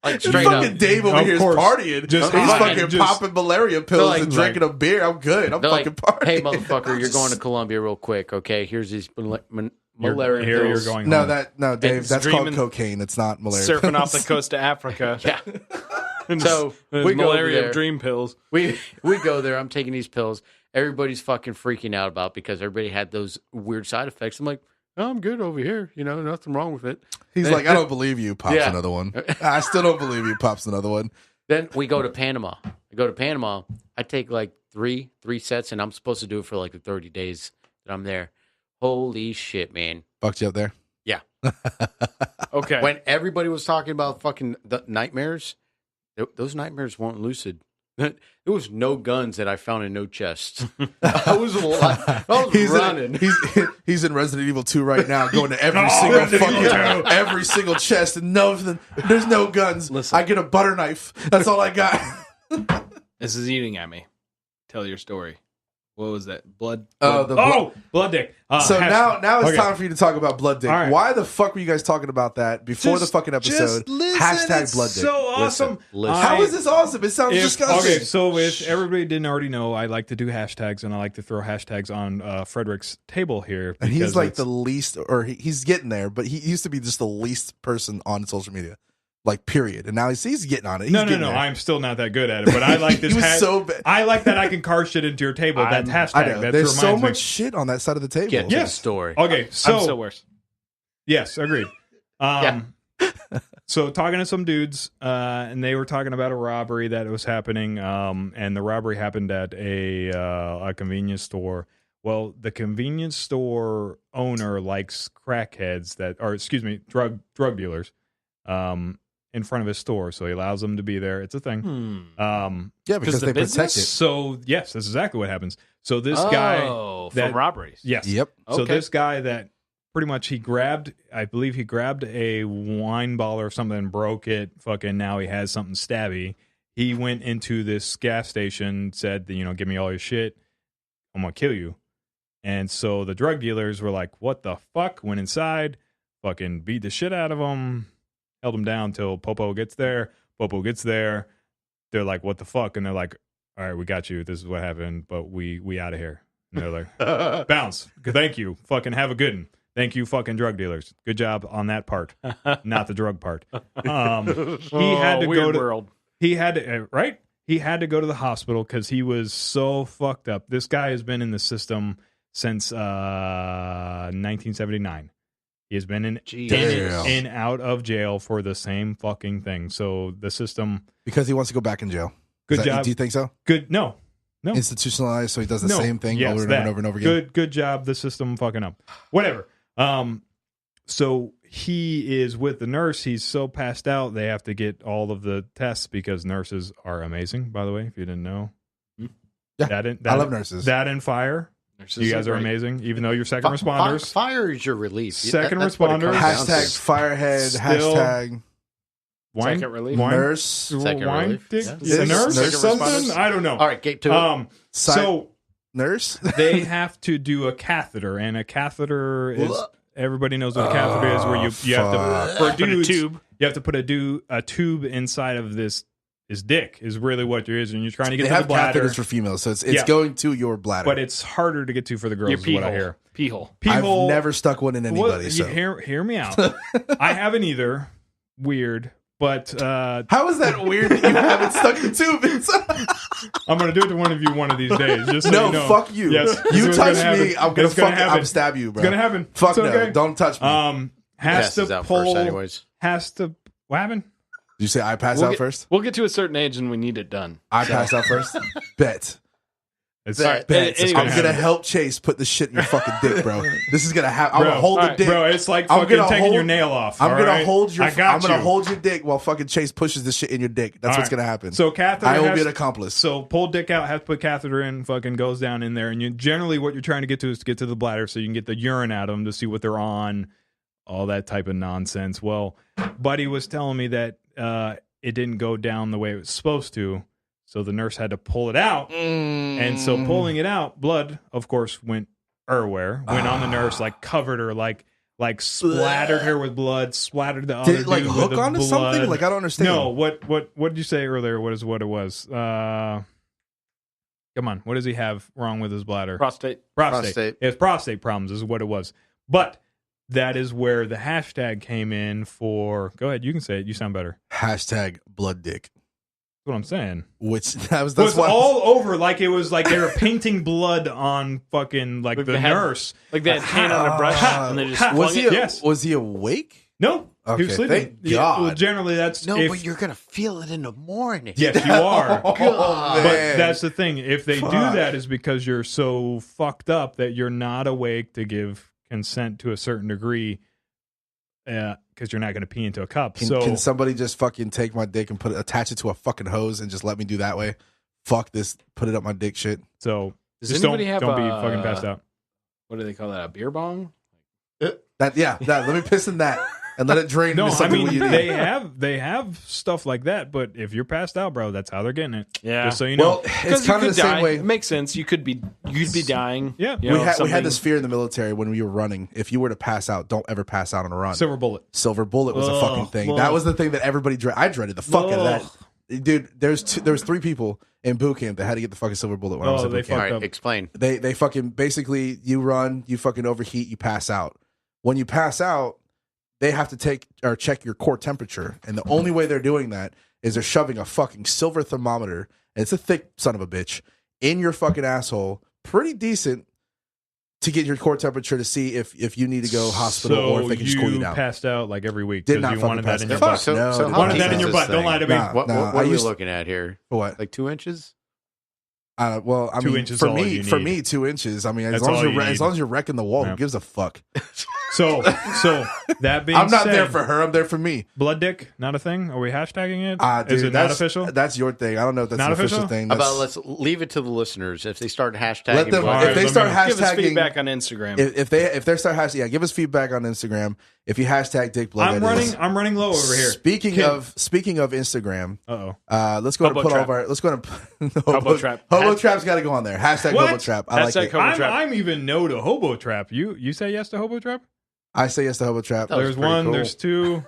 B: Like straight
A: fucking
B: up.
A: Dave over
C: Of
A: here is
C: course.
A: partying.
C: Just-
A: He's
B: fucking
A: fucking
C: just-
A: popping malaria pills
B: like-
A: and drinking a beer. I'm good. I'm
B: They're
A: fucking
B: like,
A: partying.
B: hey, motherfucker, you're going to Colombia real quick. Okay, here's these malaria
C: Here
B: pills.
C: you're going.
A: No,
C: home.
A: Dave.
D: It's
A: That's called
D: dreaming-
A: cocaine. It's not malaria.
D: Surfing off
A: pills.
D: the coast of Africa.
B: Yeah.
D: And
B: So,
D: there's
B: we go over
D: malaria
B: there.
D: of dream pills.
B: We go there. I'm taking these pills. Everybody's fucking freaking out about because everybody had those weird side effects. I'm like, oh, I'm good over here. Nothing wrong with it.
A: He's like, I don't believe you. Pops
B: Yeah.
A: another one. I still don't believe you. Pops another one.
B: Then we go to Panama. I take like three sets, and I'm supposed to do it for like the 30 days that I'm there. Holy shit, man.
A: Fucked you up there.
B: Yeah.
D: Okay.
B: When everybody was talking about fucking the nightmares, those nightmares weren't lucid. There was no guns that I found in no chests. I was running.
A: He's in Resident Evil 2 right now, going to every single every single chest and nothing. There's no guns.
D: Listen.
A: I get a butter knife. That's all I got.
D: This is eating at me. Tell your story. What was that? Blood?
C: blood dick.
A: So now it's
C: okay.
A: time for you to talk about blood dick.
C: All right.
A: Why the fuck were you guys talking about that before the fucking episode? Hashtag blood dick.
C: So awesome.
B: Listen.
A: How is this awesome? It sounds disgusting.
C: Okay, so if everybody didn't already know, I like to do hashtags, and I like to throw hashtags on Frederick's table here.
A: And he's
C: because
A: like
C: it's-
A: the least, or he's getting there, but he used to be just the least person on social media. Like, period. And now he's getting on it. He's
C: No.
A: getting there.
C: I'm still not that good at it, but I like this.
A: He was so bad.
C: I like that I can carve shit into your table. That's hashtag.
A: I know.
C: That
A: There's so
C: reminds me.
A: much shit on that side of the table.
B: Get to the
C: Yes.
B: story.
C: Okay,
D: I'm still
C: so
D: worse.
C: yes, agreed. So talking to some dudes, and they were talking about a robbery that was happening, and the robbery happened at a convenience store. Well, the convenience store owner likes crackheads drug dealers, in front of his store, so he allows them to be there. It's a thing.
A: Yeah, because
D: the
A: they
D: business?
A: protect it.
C: So yes, that's exactly what happens. So this guy
D: for
C: that
D: robberies.
C: yes,
A: Yep.
C: So
D: Okay.
C: this guy that pretty much I believe he grabbed a wine bottle or something and broke it. Fucking now he has something stabby. He went into this gas station, said, give me all your shit. I'm going to kill you. And so the drug dealers were like, what the fuck? Went inside, fucking beat the shit out of him, held him down till Popo gets there. Popo gets there. They're like, what the fuck? And they're like, all right, we got you. This is what happened, but we out of here. And they're like, bounce. Thank you. Fucking have a good one. Thank you, fucking drug dealers. Good job on that part, not the drug part. He had to go to
D: world.
C: He had to right. He had to go to the hospital because he was so fucked up. This guy has been in the system since 1979. He has been in out of jail for the same fucking thing. So the system,
A: because he wants to go back in jail.
C: Good job.
A: Do you think so?
C: Good. No.
A: Institutionalized, so he does the same thing over and over and over again.
C: Good job. The system fucking up. Whatever. So he is with the nurse. He's so passed out. They have to get all of the tests because nurses are amazing. By the way, if you didn't know,
A: yeah, I love nurses.
C: That and fire. Nurses you guys are amazing, even though you're second responders.
B: Fire is your relief.
C: Second responders.
A: Hashtag firehead. Hashtag
D: wine. Second relief.
A: Nurse.
B: Second
C: wine.
B: relief.
C: Nurse something? I don't know.
B: All right, get to it.
C: So
A: nurse.
C: They have to do a catheter, and a catheter is everybody knows what a catheter is, where you have to for a dude's, tube. You have to put a tube inside of this. His dick is really what there is, and you're trying to get to the bladder.
A: They have catheters for females, so it's going to your bladder.
C: But it's harder to get to for the girls, is what I hear.
D: Pee hole.
A: I've never stuck one in anybody.
C: Well,
A: so
C: hear me out. I haven't either. Weird. But
A: how is that weird that you haven't stuck the tube inside?
C: I'm going to do it to one of you one of these days. Just so you know.
A: Fuck you.
C: Yes,
A: you touch me, I'm going to stab you, bro.
C: It's going to happen.
A: Fuck no. Don't touch me.
B: Has to pull. Anyways.
C: Has to. What happened?
A: Did you say I pass out first?
D: We'll get to a certain age and we need it done.
A: I pass out first? Bet.
C: Bet.
A: I'm going to help Chase put the shit in your fucking dick, bro. This is going to happen. I'm going to hold the dick.
C: Bro, it's like fucking taking your nail off.
A: I'm going to hold your dick while fucking Chase pushes the shit in your dick. That's what's going to happen.
C: So catheter
A: I will be an accomplice.
C: So pull dick out, have to put catheter in, fucking goes down in there. And generally what you're trying to get to is to get to the bladder so you can get the urine out of them to see what they're on, all that type of nonsense. Well, Buddy was telling me that it didn't go down the way it was supposed to, so the nurse had to pull it out. And so pulling it out, blood, of course, went everywhere. Went on the nurse, like covered her, like splattered her with blood, splattered the other dude with the blood. Did it hook onto something?
A: Like, I don't understand.
C: No, what did you say earlier? What it was? Come on, what does he have wrong with his bladder?
D: Prostate.
C: It's prostate problems is what it was. But that is where the hashtag came in for. Go ahead, you can say it. You sound better.
A: Hashtag blood dick.
C: That's what I'm saying.
A: Which that's
C: all over. Like it was like they were painting blood on fucking like the nurse.
D: Like they had hand on a brush and they just flung it.
A: Yes. Was he awake?
C: No.
A: Okay,
C: he was sleeping.
A: Thank God.
C: Well, generally that's
B: but you're gonna feel it in the morning.
C: Yes, you are.
A: God.
C: But that's the thing. If they do that, is because you're so fucked up that you're not awake to give consent to a certain degree, because you're not going to pee into a cup.
A: Can somebody just fucking take my dick and attach it to a fucking hose and just let me do that way? Fuck this, put it up my dick shit.
C: So
D: does anybody have
C: don't be fucking passed out.
D: What do they call that? A beer bong?
A: Let me piss in that and let it drain.
C: No,
A: into something
C: I mean they have stuff like that, but if you're passed out, bro, that's how they're getting it.
D: Yeah,
C: just so you know.
A: Well, it's kind of the same way.
D: It makes sense. You'd be dying.
C: Yeah,
A: we had this fear in the military when we were running. If you were to pass out, don't ever pass out on a run.
C: Silver bullet
A: was a fucking thing. That was the thing that everybody dreaded. I dreaded the fuck out of that. Dude, there was 3 people in boot camp that had to get the fucking silver bullet when I was in boot camp.
B: All right, explain.
A: They fucking basically, you run, you fucking overheat, you pass out. When you pass out, they have to check your core temperature, and the only way they're doing that is they're shoving a fucking silver thermometer, and it's a thick son of a bitch, in your fucking asshole, pretty decent, to get your core temperature to see if you need to go hospital or if they can just cool you down.
C: Passed out like every week
A: because you
C: wanted that in your butt.
A: Wanted
C: that in your butt. Don't lie to me.
B: What are you looking at here?
A: What?
B: Like 2 inches?
A: Well, I
C: 2
A: mean,
C: inches
A: for me, 2 inches. I mean, as long as you're wrecking the wall, who gives a fuck?
C: So that being
A: I'm not
C: said,
A: there for her. I'm there for me.
C: Blood dick, not a thing? Are we hashtagging it?
A: Dude,
C: Is it not official?
A: That's your thing. I don't know if that's
C: Not
A: an official
C: official?
A: thing.
B: How about let's leave it to the listeners. If they start hashtagging,
A: Let them,
B: blood
A: if they
B: dick,
A: start
D: Give us
A: hashtagging
D: feedback on Instagram.
A: if they start hashtagging, give us feedback on Instagram. If you hashtag Dick Blood,
C: I'm running low over here.
A: Speaking of Instagram, let's go and put all of our. Let's go and
D: Hobotrap.
A: Hobotrap's got to go on there. Hashtag
C: What?
A: Hobotrap. I like it.
C: I'm even no to Hobotrap. You say yes to Hobotrap?
A: I say yes to Hobotrap.
B: was
C: There's
B: pretty
C: one.
B: cool.
C: There's two.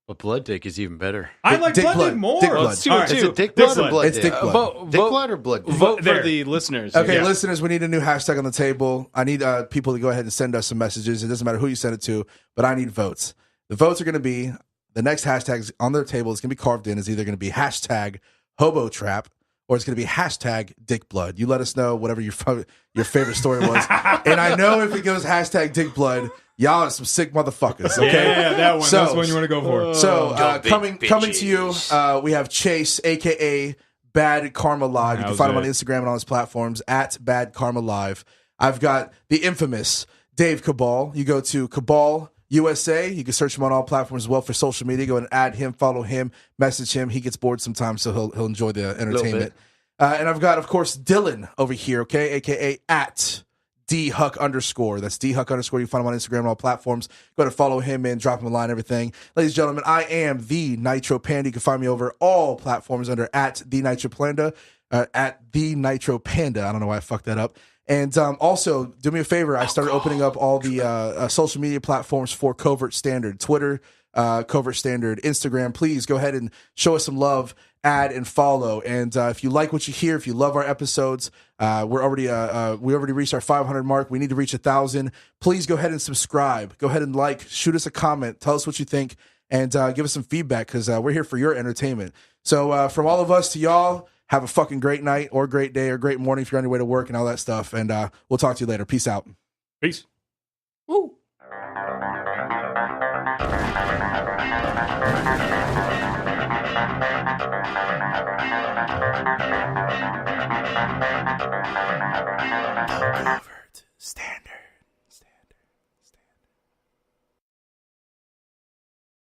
B: but blood dick is even better.
C: I like
A: Dick
C: blood
A: blood.
C: dick more.
A: Dick blood.
C: Let's do it
B: Is
C: too.
B: it dick blood or
C: blood.
B: blood
A: It's
B: dick?
A: dick blood.
B: Dick blood or blood dick?
D: Vote
C: There.
D: for the listeners.
A: Okay,
C: Yeah.
A: listeners, we need a new hashtag on the table. I need people to go ahead and send us some messages. It doesn't matter who you send it to, but I need votes. The votes are going to be the next hashtags on their table. It's going to be carved in. Is either going to be hashtag Hobotrap or it's going to be hashtag Dick Blood. You let us know whatever your favorite story was, and I know if it goes hashtag Dick Blood, y'all are some sick motherfuckers. Okay,
C: Yeah, that one.
A: So-
C: That's the one you want to go for.
A: So
B: big
A: coming to you, we have Chase, aka Bad Karma Live. You can
C: How's
A: find him on
C: it?
A: Instagram and on his platforms at Bad Karma Live. I've got the infamous Dave Cabal. You go to Cabal USA. You can search him on all platforms as well for social media. Go and add him, follow him, message him. He gets bored sometimes, so he'll enjoy the entertainment. And I've got, of course, Dylan over here, okay, aka at DHuck_. That's DHuck_. You can find him on Instagram and all platforms. Go ahead and follow him and drop him a line, everything. Ladies and gentlemen, I am the Nitro Panda. You can find me over all platforms under at the Nitro Panda. At the Nitro Panda. I don't know why I fucked that up. And also, do me a favor. I started opening up all the social media platforms for Covert Standard. Twitter, Covert Standard, Instagram. Please go ahead and show us some love, add and follow. And if you like what you hear, if you love our episodes, we already reached our 500 mark. We need to reach 1,000. Please go ahead and subscribe. Go ahead and like, shoot us a comment, tell us what you think, and give us some feedback because we're here for your entertainment. So from all of us to y'all, have a fucking great night or great day or great morning if you're on your way to work and all that stuff. And we'll talk to you later. Peace out.
D: Peace.
B: Woo.
A: Stand.